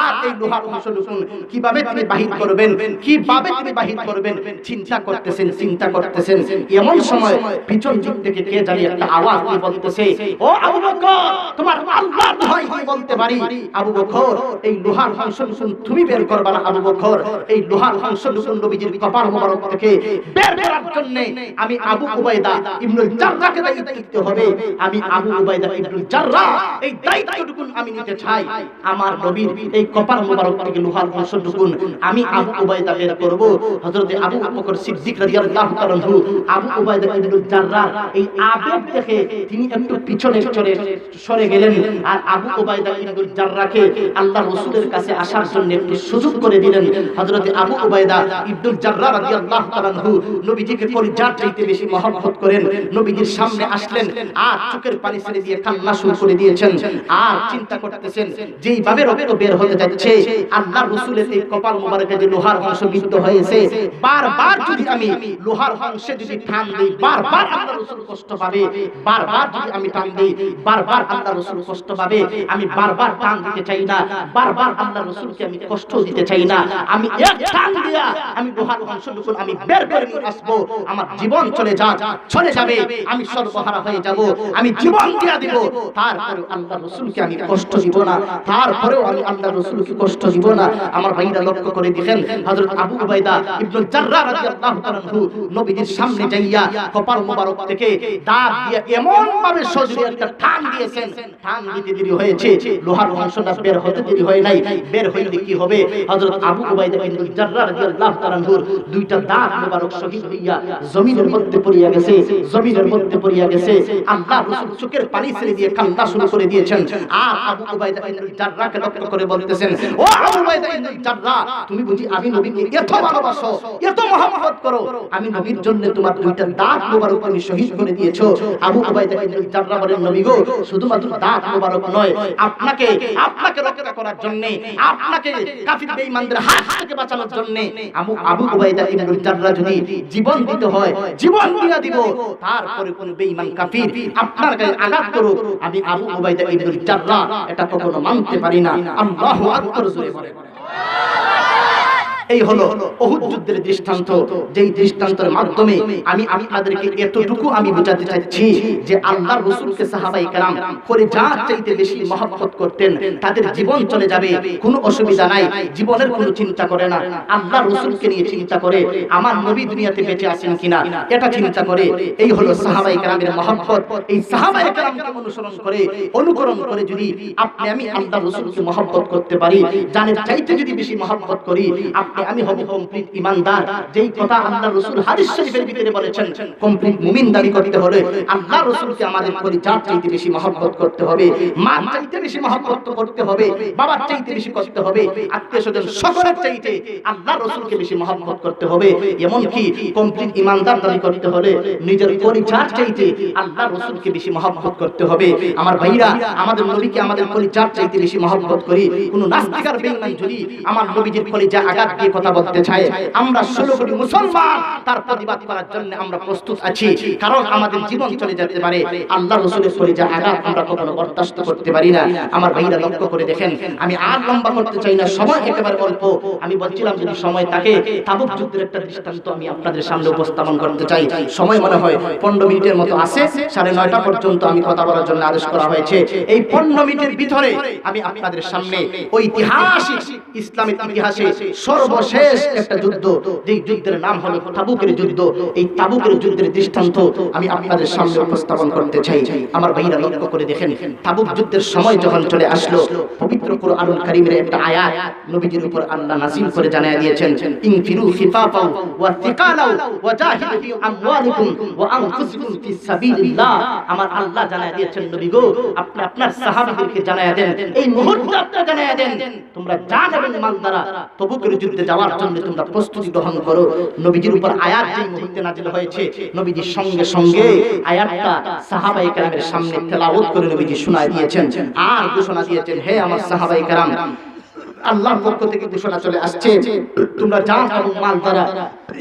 আর এই লোহার অংশটুকু কিভাবে তিনি বাহির করবেন, কিভাবে তিনি বাহির করবেন চিন্তা করতেছেন। এমন সময় পিছন দিক থেকে কে জানি একটা আওয়াজ দিয়ে বলতেছে, ও আবু বকর, তোমার আল্লাহর দোহাই দিয়ে বলতে পারি, আবু বকর, এই লোহার অংশটুকু তুমি বের করবা না। আবু বকর, এই লোহার অংশটুকু নবীজির কপাল মোবারক থেকে বের করার জন্য আমি আবু উবাইদা ইবনুল জাররাহকে দায়িত্ব দিতে হবে। আমি আবু উবাইদা ইবনুল জাররাহ এই দায়িত্বটুকু আমি নিতে চাই। আমার নবীর এই কপাল মোবারক থেকে লোহার অংশটুকু আমি আবু উবাইদা বের করব। হযরতে আবু বকর সিদ্দিক রাদিয়াল্লাহু তাআলা আবু উবাইদা ইবনুল জাররাহ এই আবেগ থেকে তিনি একটু পিছনে সরে গেলেন, আর আবু উবাইদা ইবনুল জাররাহকে আল্লাহর রাসূলের কাছে আসার জন্য একটু সুযোগ করে দিলেন। হযরতে আবু উবাইদা ইবনুল জাররাহ রাদিয়াল্লাহু তাআলা নবীজিকে পরিজাত চাইতে বেশি মহব্বত করেন। নবীজির সামনে আসলেন আর চোখের পানি ছেড়ে দিয়ে কান্না শুরু করে দিয়েছেন, আর চিন্তা করতেছেন যেইভাবে রক্ত বের হয়ে যাচ্ছে, আল্লাহর রাসূলের এই কপাল মোবারকে যে লোহার অংশ বিদ্ধ হয়েছে, বারবার যদি আমি লোহার অংশে যদি টান দিই, বারবার আল্লাহর রাসূল কষ্ট পাবে। বারবার যদি আমি টান দিই, বারবার আল্লাহর রাসূল কষ্ট পাবে। আমি বারবার টান দিতে চাই না, বারবার আল্লাহর রাসূলকে আমি কষ্ট দিতে চাই না। আমি এক টান দিয়া আমি লোহার অংশটুকু আমি বের করে নিয়ে আসবো, আমার জীবন চলে যাবে, আমি সর্বহারা হয়ে যাব, আমি জীবন দিয়া দিব, তারপরে আল্লাহর রাসূলকে আমি কষ্ট দিব না, তারপরেও আমি আল্লাহর রাসূলকে কষ্ট দিব না। আমার ভাইরা লক্ষ্য করে দেখেন, হযরত আবু উবাইদা ইবনুল জাররাহ রাদিয়াল্লাহু তাআলা নবীজির সামনে যাইয়া কপাল মোবারক থেকে দাঁত দিয়ে এমন ভাবে সজরে একটা টান দিয়েছেন, টান দিতে দেরি হয়েছে, লোহার অংশটা বের হতে দেরি হয় নাই। বের হইলে কি হবে? হযরত আবু উবাইদা ইবনুল জাররাহ রাদিয়াল্লাহু তাআলা দুইটা দাঁত মোবারক শহীদ হইয়া জমিনের মধ্যে পড়িয়া গেছে, জমিনের মধ্যে পড়িয়া গেছে। আল্লাহর রাসূল চোখের পানি ছেড়ে দিয়ে কান্না শুরু করে দিয়েছেন, আর আবু উবাইদা ইবনুল জাররাহকে লক্ষ্য করে বলতেছেন, ও আবু উবাইদা ইবনুল জাররাহ, তুমি বুঝি আমি নবীকে এত ভালোবাসো, এত মহব্বত করো, আমি নবীর জন্য তোমার দুইটা দাঁত মোবারক তুমি শহীদ করে দিয়েছো। আবু উবাইদা ইবনুল জাররাহ বলেন, নবী গো, শুধুমাত্র দাঁত মোবারক নয়, আপনাকে রক্ষা করার জন্য, আপনাকে কাফির বেঈমানদের হাত থেকে বাঁচানোর জন্য আবু উবাইদা ইবনুল জাররাহ যদি জীবন দিতে হয়, জীবন দিয়া দিব, তারপরে কোন বেঈমান কাফির আপনার গায়ে আঘাত করুক, আমি আবু উবাইদা ইবনুল জাররাহ এটা কখনো মানতে পারি না। আল্লাহু আকবার জোরে বলেন। এই হলো উহুদ যুদ্ধের দৃষ্টান্ত, যেই দৃষ্টান্তের মাধ্যমে আমি আপনাদেরকে এতটুকু আমি বোঝাতে চাচ্ছি যে আল্লাহর রাসূলকে সাহাবায়ে কেরাম করে যা চাইতে বেশি মহব্বত করতেন। তাদের জীবন চলে যাবে, কোনো অসুবিধা নাই, জীবনের কোনো চিন্তা করে না, আল্লাহর রাসূলকে নিয়ে চিন্তা করে আমার নবী দুনিয়াতে বেঁচে আছেন কিনা এটা চিন্তা করে। এই হলো সাহাবায়ে কেরামের মহব্বত। এই সাহাবায়ে কেরামকে অনুসরণ করে অনুকরণ করে যদি আপনি আমি আল্লাহর রাসূলকে মহব্বত করতে পারি, জানের চাইতে যদি বেশি মহব্বত করি, আপনি আমি হব কমপ্লিট ঈমানদার। যেই কথা আল্লাহর রাসূল হাদিস শরীফের ভিতরে বলেছেন, কমপ্লিট মুমিন দাবি করতে হলে আল্লাহর রাসূলকে আমাদের পরিজাত চাইতে বেশি মহব্বত করতে হবে, মার চাইতে বেশি মহব্বত করতে হবে, বাবার চাইতে বেশি করতে হবে, আত্মীয়স্বজন সকলের চাইতে আল্লাহর রাসূলকে বেশি মহব্বত করতে হবে। এমন কি কমপ্লিট ঈমানদার দাবি করতে হলে নিজের পরিজাত চাইতে আল্লাহর রাসূলকে বেশি মহব্বত করতে হবে। আমার ভাইরা, আমাদের নবীকে আমাদের পরিজাত চাইতে বেশি মহব্বত করি। কোন নাস্তিক আর বেঈমান যদি আমার নবীজির পরিজা আঘাত দিয়ে কথা বলতে চায়, আমরা 16 কোটি মুসলমান তার প্রতিবাদ করার জন্য আমরা প্রস্তুত আছি, কারণ আমাদের জীবন চলে যেতে পারে, আল্লাহর রাসূলের পরিজা আঘাত আমরা কখনো বরদাস্ত করতে পারি না। আমার ভাইরা লক্ষ্য করে দেখেন, আমি আর লম্বা করতে চাই না, সময় একেবারে অল্প। আমি বলছিলাম যদি সময় থাকে তাবুক যুদ্ধের একটা দৃষ্টান্ত আমি আপনাদের সামনে উপস্থাপন করতে চাই। সময় মনে হয় 15 মিনিটের মতো আছে, 9:30 পর্যন্ত আমি কথা বলার জন্য আদেশ করা হয়েছে। এই 15 মিনিটের ভিতরে আমি আপনাদের সামনে ঐতিহাসিক ইসলামের ইতিহাসে সর্বশেষ একটা যুদ্ধ, যেই যুদ্ধের নাম হলো তাবুকের যুদ্ধ, এই তাবুকের যুদ্ধের দৃষ্টান্ত আমি আপনাদের সামনে উপস্থাপন করতে চাই। আমার ভাইরা লক্ষ্য করে দেখেন, তাবুক যুদ্ধের সময় যখন চলে আসলো, পবিত্র কুরআনুল কারীমের একটা আয়াত নবীজির উপর আল্লাহ নাযিল করে জানায় দিয়েছেন, ইনফিরু খিফাফা ওয়া থিকালা ওয়া জাহিদু ফি আমওয়ালিকুম ওয়া আনফুসিকুম ফি সাবিলিল্লাহ। আমার আল্লাহ জানায় দিয়েছেন, নবী গো আপনি আপনার সাহাবীদেরকে জানায় দেন, এই মুহূর্তে আপনি জানায় দেন, তোমরা জান এবং মাল দ্বারা তাবুকের যুদ্ধে যাওয়ার জন্য তোমরা প্রস্তুতি গ্রহণ করো। নবীজির উপর আয়াত যেই মুহূর্তে নাযিল হয়েছে, নবীজির সঙ্গে সঙ্গে আয়াতটা সাহাবায়ে কেরামের সামনে তেলাওয়াত করে নবীজি শোনায় দিয়েছেন আর ঘোষণা দিয়েছেন, হে আমার সাহাবায়ে কেরাম, আল্লাহর পক্ষ থেকে ঘোষণা চলে আসছে, তোমরা জান এবং মাল দ্বারা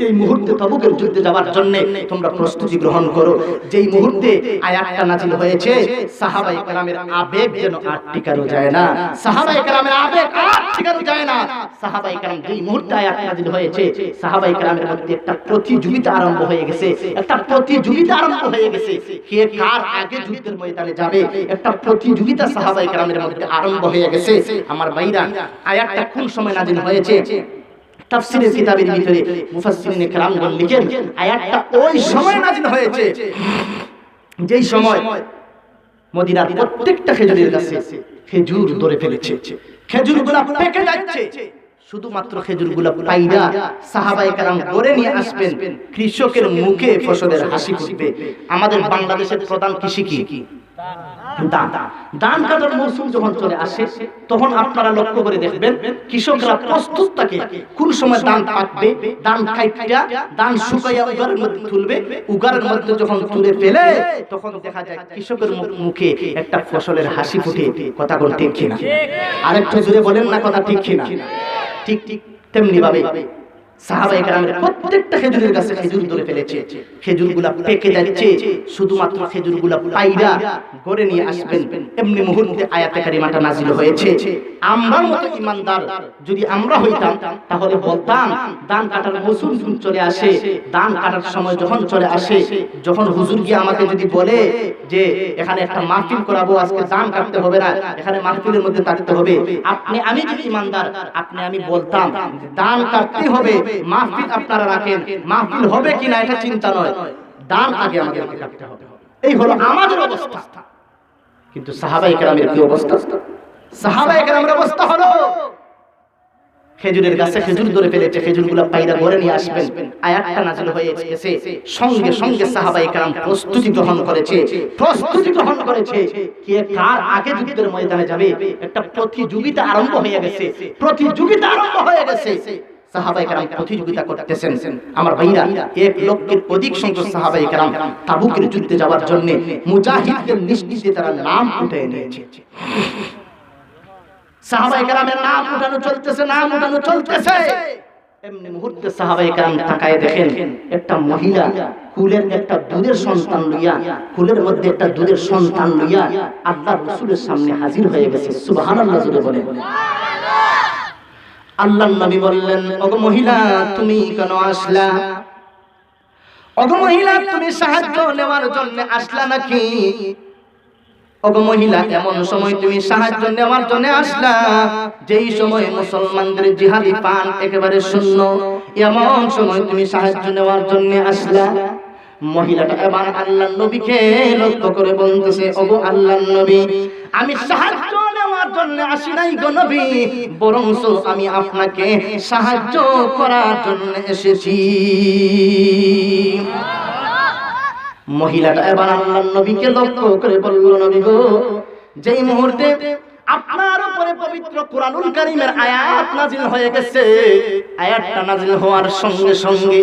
এই মুহূর্তে তাবুকের যুদ্ধে যাওয়ার জন্য তোমরা প্রস্তুতি গ্রহণ করো। যেই মুহূর্তে আয়াতটা নাযিল হয়েছে, সাহাবায়ে কেরামের আবেগ যেন আর টিকানো যায় না, সাহাবায়ে কেরামের আবেগ আর টিকানো যায় না। সাহাবায়ে কেরাম যেই মুহূর্তে আয়াত নাযিল হয়েছে, সাহাবায়ে কেরামের মধ্যে একটা প্রতিযোগিতা আরম্ভ হয়ে গেছে, একটা প্রতিযোগিতা আরম্ভ হয়ে গেছে, কে কার আগে যুদ্ধের ময়দানে যাবে, একটা প্রতিযোগিতা সাহাবায়ে কেরামের মধ্যে আরম্ভ হয়ে গেছে। আমার ভাইরা, আয়াতটা কোন সময় নাযিল হয়েছে? তাফসীরের কিতাবের ভিতরে মুফাসসিরিনে কেরামগণ লিখেন, আয়াতটা ওই সময় নাযিল হয়েছে যেই সময় মদিনার প্রত্যেকটা খেজুরের গাছে খেজুর ধরে ফেলেছে, খেজুরগুলো পেকে যাচ্ছে, শুধুমাত্র খেজুরগুলো পাইরা সাহাবায়ে কেরাম ধরে নিয়ে আসবেন, কৃষকের মুখে ফসলের হাসি ফুটবে। আমাদের বাংলাদেশের প্রধান কৃষি কি? ধান কাটার মৌসুম যখন চলে আসে, তখন আপনারা লক্ষ্য করে দেখবেন কৃষকরা প্রস্তুত থাকে কোন সময় ধান পাকবে, ধান কাইটা ধান শুকাইয়া উগারের মধ্যে তুলবে, উগারের মধ্যে যখন তুলে ফেলে তখন দেখা যায় কৃষকের মুখে একটা ফসলের হাসি ফুটে। কথা কোন ঠিক কিনা? আরেকটু জোরে বলেন না, কথা ঠিক কিনা? ঠিক ঠিক তেমনি ভাবে সাহাবায়ে কেরামের প্রত্যেকটা খেজুরের গাছে খেজুর ধরে ফেলেছে, খেজুরগুলা পেকে যাচ্ছে, শুধুমাত্র খেজুরগুলা পাইরা ঘরে নিয়ে আসবেন। এমনি মুহূর্তে আয়াতে কারিমাটা নাযিল হয়েছে। আমরার মতো ঈমানদার যদি আমরা হইতাম, তাহলে বলতাম ধান কাটার মৌসুম চলে আসে, ধান কাটার সময় যখন চলে আসে, যখন হুজুর গিয়ে আমাকে যদি বলে যে এখানে একটা মাহফিল করাবো, আজকে ধান কাটতে হবে না, এখানে মাহফিলের মধ্যে থাকতে হবে, আপনি আমি যদি ঈমানদার, আপনি আমি বলতাম ধান কাটতে হবে, মাহফিল আপনারা রাখেন, মাহফিল হবে কিনা এটা চিন্তা নয়, দান আগে আমাদেরকে কাটতে হবে। এই হলো আমাদের অবস্থা। কিন্তু সাহাবায়ে কেরামের কি অবস্থা? সাহাবায়ে কেরামের অবস্থা হলো খেজুরের গাছে খেজুর ধরে ফেলেছে, খেজুরগুলো পাইরা ঘরে নিয়ে আসবেন, আয়াতটা নাযিল হয়ে গেছে, সঙ্গে সঙ্গে সাহাবায়ে কেরাম প্রস্তুতি গ্রহণ করেছে, প্রস্তুতি গ্রহণ করেছে, কে কার আগে যুদ্ধের ময়দানে যাবে, একটা প্রতিযোগিতা আরম্ভ হয়ে গেছে, প্রতিযোগিতা আরম্ভ হয়ে গেছে। সাহাবায়ে কেরাম প্রতিযোগিতা করতেছেন। আমার ভাইরা, 1 লক্ষের অধিক সংখ্যক সাহাবায়ে কেরাম তাবুকের যুদ্ধে যাওয়ার জন্য মুজাহিদদের লিস্টে তারা নাম উঠে এনেছে। সাহাবায়ে কেরামের নাম উঠানো চলতেছে, নাম উঠানো চলতেছে। এমনি মুহূর্তে সাহাবায়ে কেরাম তাকায় দেখেন একটা মহিলা কুলের একটা দুধের সন্তান লইয়া, কুলের মধ্যে একটা দুধের সন্তান লইয়া আল্লাহর রাসূলের সামনে হাজির হয়ে গেছে। সুবহানাল্লাহ জোরে বলেন। আল্লাহর নবী বললেন, ওগো মহিলা তুমি কেন আসলা? ওগো মহিলা তুমি সাহায্য নেওয়ার জন্য আসলা নাকি? ওগো মহিলা এমন সময় তুমি সাহায্য নেওয়ার জন্য আসলা যেই সময় মুসলমানদের জিহাদি পান একেবারে শূন্য, এমন সময় তুমি সাহায্য নেওয়ার জন্য আসলা? মহিলাটা এবার আল্লাহর নবীকে লক্ষ্য করে বলতেছে, ওগো আল্লাহর নবী, আমি সাহায্য নেওয়ার জন্য আসি নাই গো নবী, বরঞ্চ আমি আপনাকে সাহায্য করার জন্য এসেছি। মহিলাটা এবার আল্লাহর নবীকে লক্ষ্য করে বলল, নবী গো, যেই মুহূর্তে আপনার উপরে পবিত্র কুরআনুল কারীমের আয়াত নাযিল হয়ে গেছে, আয়াতটা নাযিল হওয়ার সঙ্গে সঙ্গে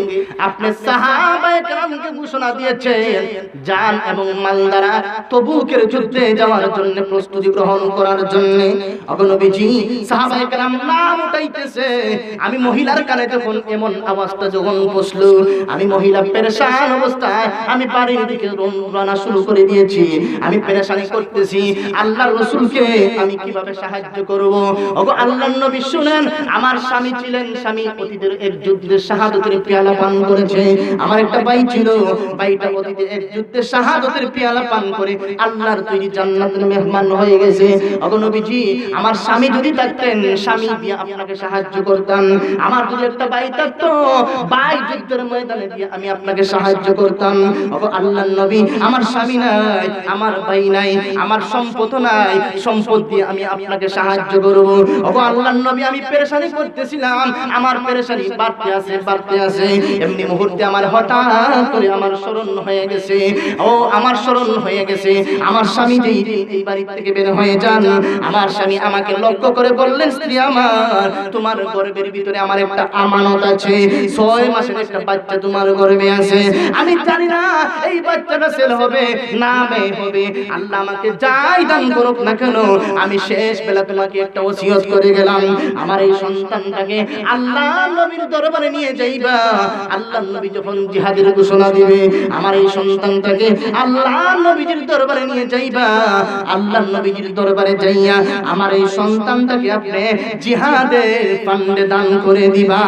আপনি সাহাবায়ে কেরামকে ঘোষণা দিয়েছেন জান এবং মাল দ্বারা তবুকের যুদ্ধে যাওয়ার জন্য প্রস্তুতি গ্রহণ করার জন্য। ওগো নবীজি, সাহাবায়ে কেরাম নাম উঠাইতেছে, আমি মহিলার কানে যখন এমন আওয়াজটা যখন পৌঁছলো, আমি মহিলা পেরেশান অবস্থায় আমি বাড়ির দিকে রওনা শুরু করে দিয়েছি। আমি পেরেশানি করতেছি, আল্লাহর রাসূলকে আমি কিভাবে সাহায্য করব? ওগো আল্লাহর নবী শুনেন, আমার স্বামী ছিলেন, স্বামী অতীতের এক যুদ্ধে শাহাদাতের পেয়ালা পান করেছে। আমার একটা ভাই ছিল, ভাইটা অতীতে এক যুদ্ধে শাহাদাতের পেয়ালা পান করে আল্লাহর তৈরি জান্নাতের মেহমান হয়ে গেছে। ওগো নবীজি, আমার স্বামী যদি থাকতেন, স্বামী দিয়ে আপনাকে সাহায্য করতাম। আমার যদি একটা ভাই থাকতো, ভাই যুদ্ধের ময়দানে দিয়ে আমি আপনাকে সাহায্য করতাম। ওগো আল্লাহর নবী, আমার স্বামী নাই, আমার ভাই নাই, আমার সম্পদ নাই, সম্পদ দিয়ে আমি আপনাকে সাহায্য করব। ওগো আল্লাহর নবী, আমি পেরেশানি করতেছিলাম, আমার পেরেশানি বাড়তে আছে। এমনি মুহূর্তে আমার হঠাৎ করে আমার স্মরণ হয়ে গেছে, আমার স্মরণ হয়ে গেছে, আমার স্বামী যেই এই বাড়ি থেকে বের হয়ে যান, আমার স্বামী আমাকে লক্ষ্য করে বললেন, স্ত্রী আমার, তোমার গর্ভের ভিতরে আমার একটা আমানত আছে, 6 মাসের একটা বাচ্চা তোমার গর্ভে আছে। আমি জানি না এই বাচ্চাটা ছেলে হবে না মেয়ে হবে, আল্লাহ আমাকে যাই দান করুক না কেন, আমি শেষ বেলা তোমাকে একটা ওসিয়ত করে গেলাম, আমার এই সন্তানটাকে আল্লাহর নবীর দরবারে নিয়ে যাইবা। আল্লাহর নবী যখন জিহাদের ঘোষণা দিবে, আমার এই সন্তানটাকে আল্লাহর নবীর দরবারে নিয়ে যাইবা। আল্লাহর নবীর দরবারে যাইয়া আমার এই সন্তানটাকে আপনি জিহাদের ফান্ডে দান করে দিবা।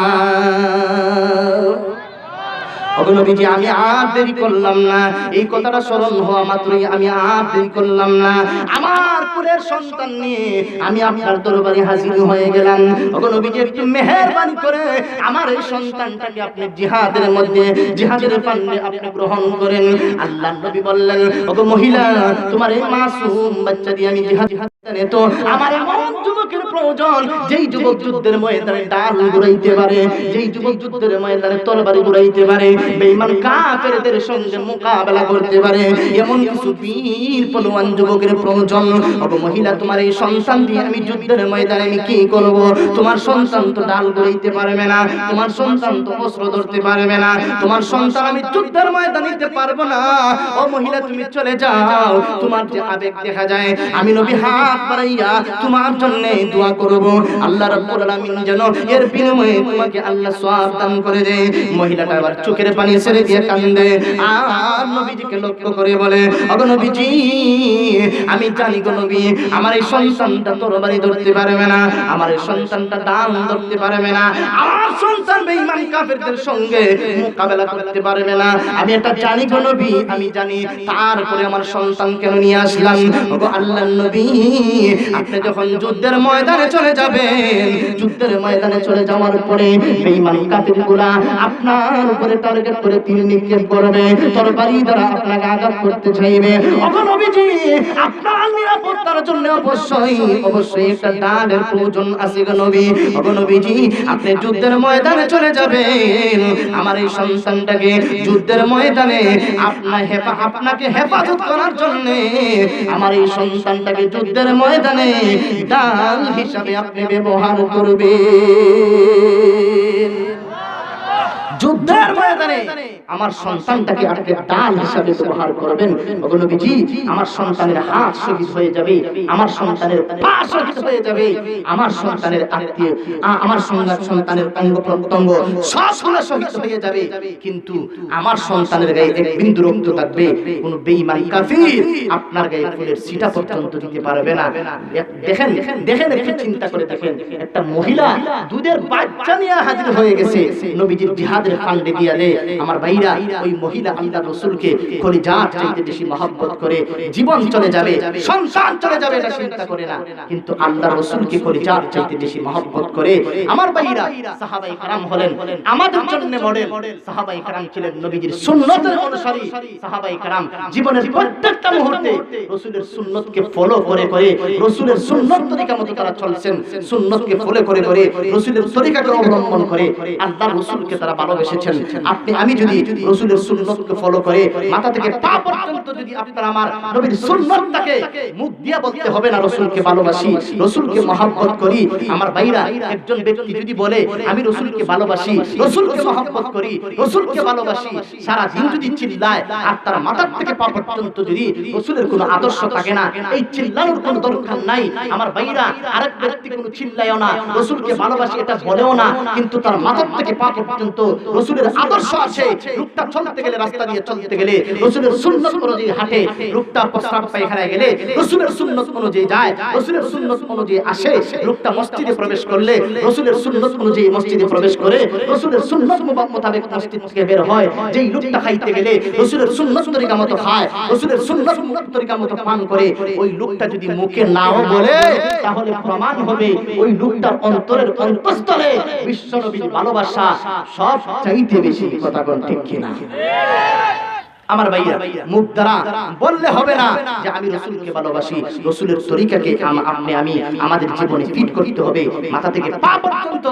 ওগো নবীজি, আমি আর দেরি করলাম না, এই কথাটা স্মরণ হওয়া মাত্রই আমি আর দেরি করলাম না, আমার কুলের সন্তান নিয়ে আমি আপনার দরবারে হাজির হয়ে গেলাম। ওগো নবীজি, একটু মেহেরবানি করে আমার এই সন্তানটাকে আপনি জিহাদের মধ্যে, জিহাদের ফান্ডে আপনি গ্রহণ করেন। আল্লাহর নবী বললেন, ওগো মহিলা, তোমার এই মাসুম বাচ্চা দিয়ে আমি জিহাদ তো আমার এমন যুবকের প্রয়োজন, যেই যুবক যুদ্ধের ময়দানে ডাল ঘুরাইতে পারে, যেই যুবক যুদ্ধের ময়দানে তরবারি ঘুরাইতে পারে, বেঈমান কাফেরদের সঙ্গে মোকাবেলা করতে পারে, এমন কিছু বীর পলোয়ান যুবকের প্রয়োজন। ওগো মহিলা, তোমার এই সন্তান দিয়ে আমি যুদ্ধের ময়দানে আমি কি করব? তোমার সন্তান তো ডাল ঘুরাইতে পারবে না, তোমার সন্তান তো অস্ত্র ধরতে পারবে না, তোমার সন্তান আমি যুদ্ধের ময়দানে নিতে পারবো না। ও মহিলা, তুমি চলে যাও, তোমার যে আবেগ দেখা যায়, আমি নবী হাত বাড়াইয়া তোমার জন্য দোয়া করব, আল্লাহ রাব্বুল আলামিন যেন এর বিনিময়ে তোমাকে আল্লাহ সওয়াব দান করে দেয়। মহিলাটা আবার চোখের পানি ছেড়ে দিয়ে কান্দে, আর নবীজিকে লক্ষ্য করে বলে, ওগো নবীজি, আমি জানি গো নবী, আমার এই সন্তানটা তরবারি ধরতে পারবে না, আমার এই সন্তানটা ডাল ধরতে পারবে না, আমার সন্তান বেঈমান কাফেরদের সঙ্গে মোকাবেলা করতে পারবে না, আমি এটা জানি গো নবী, আমি জানি। তারপরে আমার সন্তান কেন নিয়ে আসলাম? ওগো আল্লাহর নবী, আপনি যখন যুদ্ধের ময়দানে চলে যাবেন, যুদ্ধের ময়দানে চলে যাওয়ার পরে বেঈমান কাফেরগুলা আপনার উপরে টার্গেট করে তীর নিক্ষেপ করবে, তরবারি দ্বারা আপনাকে আঘাত করতে চাইবে। ওগো নবীজি, আপনার নিরাপত্তার জন্য অবশ্যই একটা ডালের প্রয়োজন আছে গো নবী। ওগো নবীজি, আপনি যুদ্ধের ময়দানে চলে যাবেন, আমার এই সন্তানটাকে যুদ্ধের ময়দানে আপনাকে হেফাজত করার জন্য আমার এই সন্তানটাকে যুদ্ধের ময়দানে ডাল হিসাবে আপনি ব্যবহার করবেন। যুদ্ধের ময়দানে আমার সন্তানটাকে আপনি ডাল হিসাবে ব্যবহার করবেন। ওগো নবীজি, আমার সন্তানের হাত শহীদ হয়ে যাবে, আমার সন্তানের পা শহীদ হয়ে যাবে, আমার সন্তানের আত্মীয়, আমার সন্তানের অঙ্গ প্রত্যঙ্গ সবগুলো শহীদ হয়ে যাবে, কিন্তু আমার সন্তানের গায়ে এক বিন্দু রক্ত থাকবে, কোন বেঈমান কাফির আপনার গায়ে ফুলের ছিটা পর্যন্ত দিতে পারবে না। দেখেন দেখেন একটু চিন্তা করে দেখেন, একটা মহিলা দুধের বাচ্চা নিয়ে হাজির হয়ে গেছে, নবীজির জিহাদের ফান্ডে দিয়া দে। আমার ভাইরা, ওই মহিলা আল্লাহর রাসূলকে কলিজার চাইতে বেশি মহব্বত করে, জীবন চলে যাবে, সংসার চলে যাবে, এটা চিন্তা করে না, কিন্তু আল্লাহর রাসূলকে কলিজার চাইতে বেশি মহব্বত করে। আমার ভাইরা, সাহাবায়ে কেরাম হলেন আমাদের জন্য মডেল। সাহাবায়ে কেরাম ছিলেন নবীজির সুন্নতের অনুসারী। সাহাবায়ে কেরাম জীবনের প্রত্যেকটা মুহূর্তে রাসূলের সুন্নতকে ফলো করে করে, রাসূলের সুন্নত তরিকা মতো তারা চলছেন, সুন্নতকে ফলো করে করে, রাসূলের তরিকাকে অবলম্বন করে আল্লাহর রাসূলকে তারা ভালোবেসেছেন। আপনি আমি যদি রাসূলের সুন্নতকে ফলো করে মাথা থেকে পা পর্যন্ত যদি আপনার আমার নবীর সুন্নতটাকে মুখ দিয়ে বলতে হবে না রাসূলকে ভালোবাসি, রাসূলকে মহব্বত করি। আমার ভাইরা, একজন ব্যক্তি যদি বলে আমি রাসূলকে ভালোবাসি, রাসূলকে মহব্বত করি, রাসূলকে ভালোবাসি, সারা দিন যদি চিল্লায় আর তার মাথা থেকে পা পর্যন্ত যদি রাসূলের কোনো আদর্শ থাকে না, এই চিল্লানোর কোনো দরকার নাই। আমার ভাইরা, আরেক ব্যক্তি কোনো চিল্লায়ও না, রাসূলকে ভালোবাসি এটা বলেও না, কিন্তু তার মাথা থেকে পা পর্যন্ত রাসূলের আদর্শ আছে। লোকটা চলতে গেলে, রাস্তা দিয়ে চলতে গেলে রাসূলের সুন্নাত অনুযায়ী হাঁটে, লোকটা প্রস্রাব পায়খানায় গেলে রাসূলের সুন্নাত অনুযায়ী যায়, রাসূলের সুন্নাত অনুযায়ী আসে, লোকটা মসজিদে প্রবেশ করলে রাসূলের সুন্নাত অনুযায়ী মসজিদে প্রবেশ করে, রাসূলের সুন্নাত মোতাবেক মসজিদ থেকে বের হয়। যেই লোকটা খাইতে গেলে রাসূলের সুন্নাত তরিকা মতো খায়, রাসূলের সুন্নাত তরিকা মতো পান করে, ওই লোকটা যদি মুখে নাও বলে তাহলে প্রমাণ হবে ওই লোকটার অন্তরের অন্তঃস্থলে বিশ্বনবীর ভালোবাসা সব চাইতে বেশি। কথা কোন ঠিক কিনা? আমার ভাইয়া, মুখ দ্বারা বললে হবে না যে আমি রাসূলকে ভালোবাসি, রাসূলের তরিকাকে আপনি আমি আমাদের জীবনে ফিট করতে হবে। মাথা থেকে পা পর্যন্ত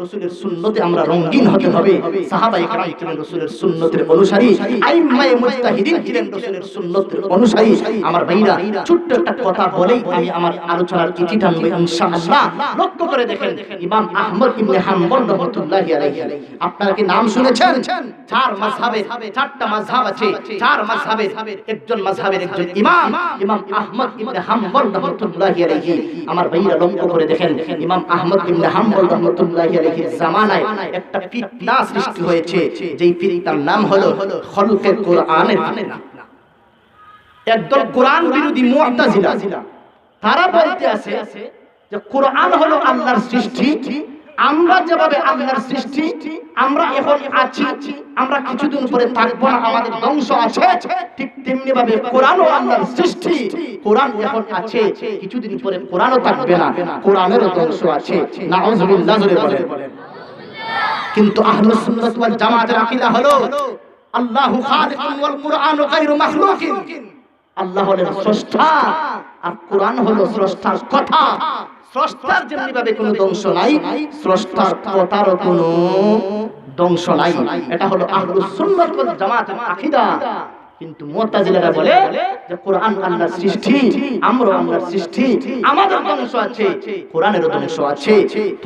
রাসূলের সুন্নতে আমরা রঙিন হতে হবে। সাহাবায়ে কেরাম ছিলেন রাসূলের সুন্নতের অনুসারী, আইম্মায়ে মুজতাহিদিন ছিলেন রাসূলের সুন্নতের অনুসারী। আমার ভাইরা, ছোট্ট একটা কথা বলেই আমি আমার আলোচনার ইতি টানবো ইনশাআল্লাহ। লক্ষ্য করে দেখেন, ইমাম আহমদ ইবনে হাম্বল রাহমাতুল্লাহি আলাইহি, আপনারা কি নাম শুনেছেন? চার মাযহাবের, চারটা মাযহাব আছে, চার মাযহাবের একজন মাযহাবের একজন ইমাম, ইমাম আহমদ ইবনে হাম্বল রাহমাতুল্লাহি আলাইহি। আমার ভাইরা, লক্ষ্য করে দেখেন, ইমাম আহমদ ইবনে হাম্বল রাহমাতুল্লাহি আলাইহির জামানায় একটা ফিতনা সৃষ্টি হয়েছে, যেই ফিতনার নাম হলো খলকে কোরআনের ফিতনা। একদল কোরআন বিরোধী মুতাজিলা, তারা বলতে আছে যে কোরআন হলো আল্লাহর সৃষ্টি, আমরা যেভাবে আল্লাহর সৃষ্টি, আমরা এখন আছি, আমরা কিছুদিন পরে থাকবো না, আমাদের ধ্বংস আছে, ঠিক তেমনি ভাবে কোরআনও আল্লাহর সৃষ্টি, কোরআন এখন আছে, কিছুদিন পরে কোরআনও থাকবে না, কোরআনেরও ধ্বংস আছে। নাউযুবিল্লাহ বলেন। কিন্তু আহলুস সুন্নাত ওয়াল জামাতের আকীদা হলো আল্লাহু খালিকুন ওয়াল কুরআনু গায়রু মাখলুকিন। আল্লাহ হলেন স্রষ্টা আর কোরআন হলো স্রষ্টার কথা। স্রষ্টার যেমনি ভাবে কোনো ধ্বংস নাই, স্রষ্টার কথারও কোনো ধ্বংস নাই। এটা হলো আহলুস সুন্নাত ওয়াল জামাতের আকীদা। কিন্তু মুতাজিলারা বলে যে কোরআন আল্লাহর সৃষ্টি, আমরা আল্লাহর সৃষ্টি, আমাদের ধ্বংস আছে, কোরআনেরও ধ্বংস আছে।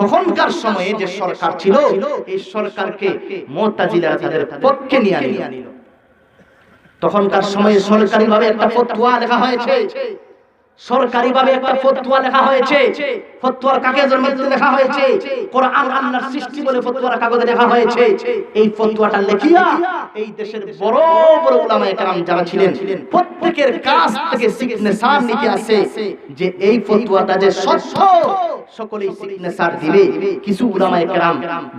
তখনকার সময়ে যে সরকার ছিল, এই সরকারকে মুতাজিলারা তাদের পক্ষে নিয়ে আনিল। তখনকার সময়ে সরকারিভাবে একটা ফতোয়া লেখা হয়েছে, সরকারিভাবে একটা ফতোয়া লেখা হয়েছে, ফতোয়ার কাগজের মধ্যে লেখা হয়েছে কোরআন আল্লাহর সৃষ্টি বলে ফতোয়ার কাগজে লেখা হয়েছে। এই ফতোয়াটা লেখিয়া এই দেশের বড় বড় উলামায়ে কেরাম যারা ছিলেন, প্রত্যেকের কাছ থেকে সিগনেচার নিতে আসে যে এই ফতোয়াটা যে সত্য, সকলেই সিগনেচার দিবে। কিছু উলামায়ে কেরাম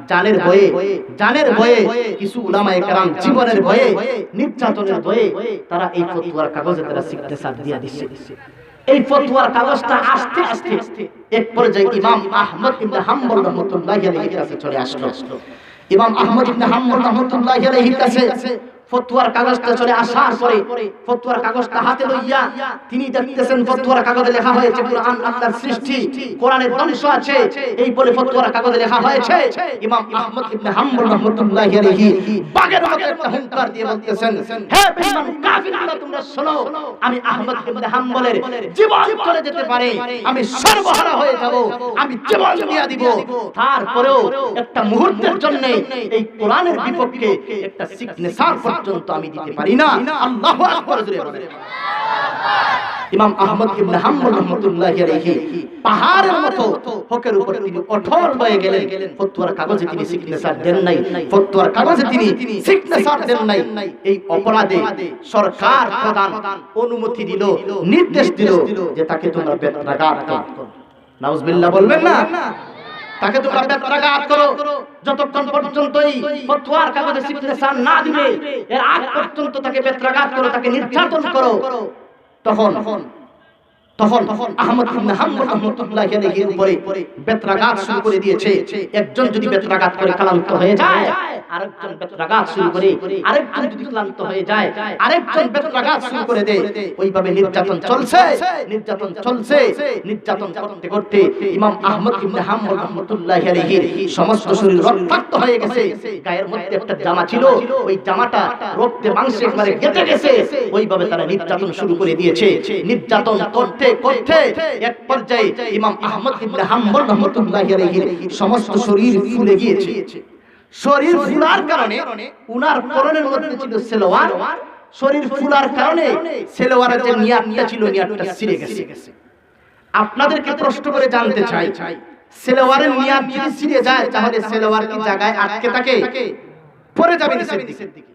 জানের ভয়ে, কিছু উলামায়ে কেরাম জীবনের ভয়ে, নির্যাতনের ভয়ে তারা এই ফতোয়ার কাগজে তারা সিগনেচার দিয়া দিছে। এই ফতোয়ার কাগজটা আস্তে আস্তে এক পর্যায়ে ইমাম আহমদ ইবনে হাম্বল রাহমাতুল্লাহি আলাইহির কাছে চলে আসলো। ইমাম আহমদ ইবনে হাম্বল রাহমাতুল্লাহি আলাইহির কাছে ফতোয়ার কাগজটা চলে আসার পরে ফতোয়ার কাগজটা হাতে লইয়া তিনি দেখতেছেন ফতোয়ার কাগজে লেখা হয়েছে কুরআন আল্লাহর সৃষ্টি, কোরআনের ধ্বংস আছে, এই বলে ফতোয়ার কাগজে লেখা হয়েছে। ইমাম আহমদ ইবনে হাম্বল রাহমাতুল্লাহি আলাইহি বাগের মতো একটা হুঙ্কার দিয়ে বলতেছেন, হে বেঈমান কাফিররা তোমরা শোনো, আমি আহমদ ইবনে হাম্বলের জীবন চলে যেতে পারে, আমি সর্বহারা হয়ে যাব, আমি জীবন দিয়ে দিব, তারপরেও একটা মুহূর্তের জন্য এই কোরআনের বিপক্ষে একটা সিগনেচার পর্যন্ত আমি দিতে পারি না। আল্লাহু আকবার জোরে বলেন। ইমাম আহমদ ইবনে হাম্বল রাহমাতুল্লাহি আলাইহি পাহাড়ের মতো হকের উপর তিনি অটল হয়ে গেলেন। ফতোয়ার কাগজে তিনি সিগনেচার দেন নাই, ফতোয়ার কাগজে তিনি সিগনেচার দেন নাই। এই অপরাধে সরকার প্রধান অনুমতি দিল, নির্দেশ দিল যে তাকে তোমরা বেত্রাঘাত করো। নাউজুবিল্লাহ বলবেন না? তাকে তোমরা বেত্রাঘাত করো, যতক্ষণ পর্যন্ত এই ফতোয়ার কাগজে সিগনেচার না দিবে এর আগ পর্যন্ত তাকে বেত্রাঘাত করো, তাকে নির্যাতন করো। তখন আহমদ ইবনে হাম্বল রাহমাতুল্লাহি আলাইহির উপরে বেত্রাঘাত শুরু করে দিয়েছে। একজন যদি বেত্রাঘাত করে ক্লান্ত হয়ে যায়, আরেকজন বেত্রাঘাত শুরু করে, আরেকজন যদি ক্লান্ত হয়ে যায়, আরেকজন বেত্রাঘাত শুরু করে দেয়। ওইভাবে নির্যাতন চলছে, নির্যাতন চলছে। নির্যাতন করতে করতে ইমাম আহমদ ইবনে হাম্বল রাহমাতুল্লাহি আলাইহির সমস্ত শরীর রক্তাক্ত হয়ে গেছে। গায়ের মধ্যে একটা জামা ছিল, ওই জামাটা রক্তে মাংসে একবারে গেঁথে গেছে। ওইভাবে তারা নির্যাতন শুরু করে দিয়েছে। নির্যাতন করতে করতে এক পর্যায়ে ইমাম আহমদ ইবনে হাম্বল রাহমাতুল্লাহি আলাইহির সমস্ত শরীর ফুলে গিয়েছে। শরীর ফুলার কারণে উনার পরনের মধ্যে ছিল সেলোয়ার, শরীর ফুলার কারণে সেলোয়ারের যে নিয়াতটা ছিল নিয়াতটা ছিঁড়ে গেছে। আপনাদেরকে প্রশ্ন করে জানতে চাই, সেলোয়ারের নিয়াত যদি ছিঁড়ে যায় তাহলে সেলোয়ার কি জায়গায় আটকে থাকে? পড়ে যাবে নিচের দিকে।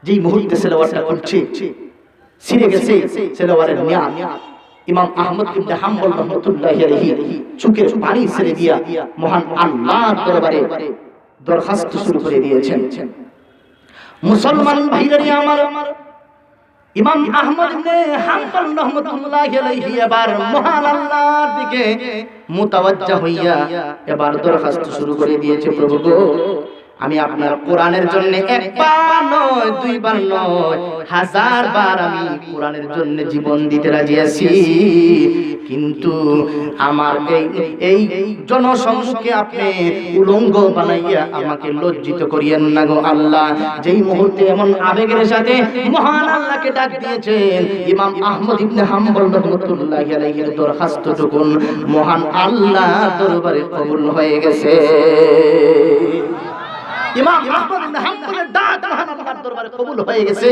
যেই মুহূর্তে সেলোয়ারটা খুলছে, ছিঁড়ে গেছে সেলোয়ারের নিয়াত, ইমাম আহমদ ইবনে হাম্বল রাহমাতুল্লাহি আলাইহি চোখের পানি ছেড়ে দিয়া মহান আল্লাহর দরবারে দরখাস্ত শুরু করে দিয়েছেন। মুসলমান ভাইরা আমার, ইমাম আহমদ ইবনে হাম্বল রাহমাতুল্লাহি আলাইহি এবার মহান আল্লাহর দিকে মুতাওয়াজ্জা হইয়া এবার দরখাস্ত শুরু করে দিয়েছে, প্রভু গো, আমি আপনার কোরআনের জন্য একবার নয়, দুইবার নয়, 1000 বার আমি কোরআনের জন্য জীবন দিতে রাজি আছি, কিন্তু আমার এই জনসম্মুখে আপনি উলঙ্গ বানাইয়া আমাকে লজ্জিত করিয়েন না গো আল্লাহ। যেই মুহূর্তে এমন আবেগের সাথে মহান আল্লাহকে ডাক দিয়েছেন, ইমাম আহমদ ইবনে হাম্বল রাহমাতুল্লাহি আলাইহির দরখাস্তটুকু মহান আল্লাহর দরবারে কবুল হয়ে গেছে। ইমাম আহমদ ইবনে হাম্বলের ডাক মহান আল্লাহর দরবারে কবুল হয়ে গেছে।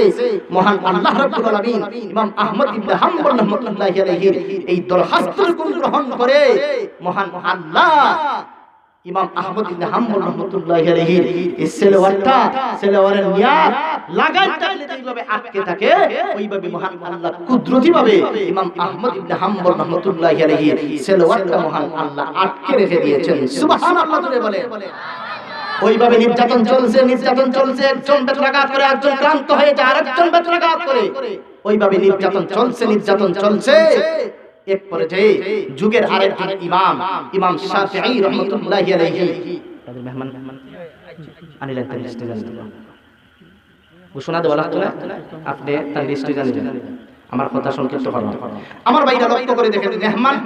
মহান আল্লাহ রাব্বুল আলামিন ইমাম আহমদ ইবনে হাম্বল রাহমাতুল্লাহি আলাইহির এই দরখাস্তটুকু গ্রহণ করে মহান আল্লাহ ইমাম আহমদ ইবনে হাম্বল রাহমাতুল্লাহি আলাইহির এই সেলোয়ারের নিয়াত লাগাই থাকলে যেভাবে আটকে থাকে, ওইভাবে মহান আল্লাহ কুদরতিভাবে ইমাম আহমদ ইবনে হাম্বল রাহমাতুল্লাহি আলাইহির সেলোয়ারটা মহান আল্লাহ আটকে রেখে দিয়েছেন। সুবহানাল্লাহ জোরে বলে। ওইভাবে নির্যাতন চলছে, নির্যাতন চলছে। একজন বেত্রাঘাত করে, একজন ক্লান্ত হয়ে যায়, আরেকজন বেত্রাঘাত করে। ওইভাবে নির্যাতন চলছে, নির্যাতন চলছে। এক পর্যায়ে যুগের আরেকজন ইমাম, ইমাম শাফিঈ রাহমাতুল্লাহি আলাইহি, তাদের মেহমান আনিলেন তার লিস্টে জানেন, ঘোষণা দেওয়া লাগতো না, আপনি তার লিস্টে জানেন। আমার কথা সংক্ষিপ্ত করুন। আমার ভাইরা লক্ষ্য করে দেখেন, মেহমান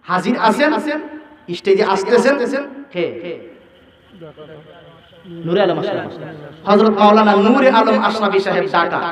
হাজির আছেন, স্টেজে আসতেছেন। কে? নূরে আলম আশরাফি, হযরত মাওলানা নূরে আলম আশরাফি সাহেব ঢাকা।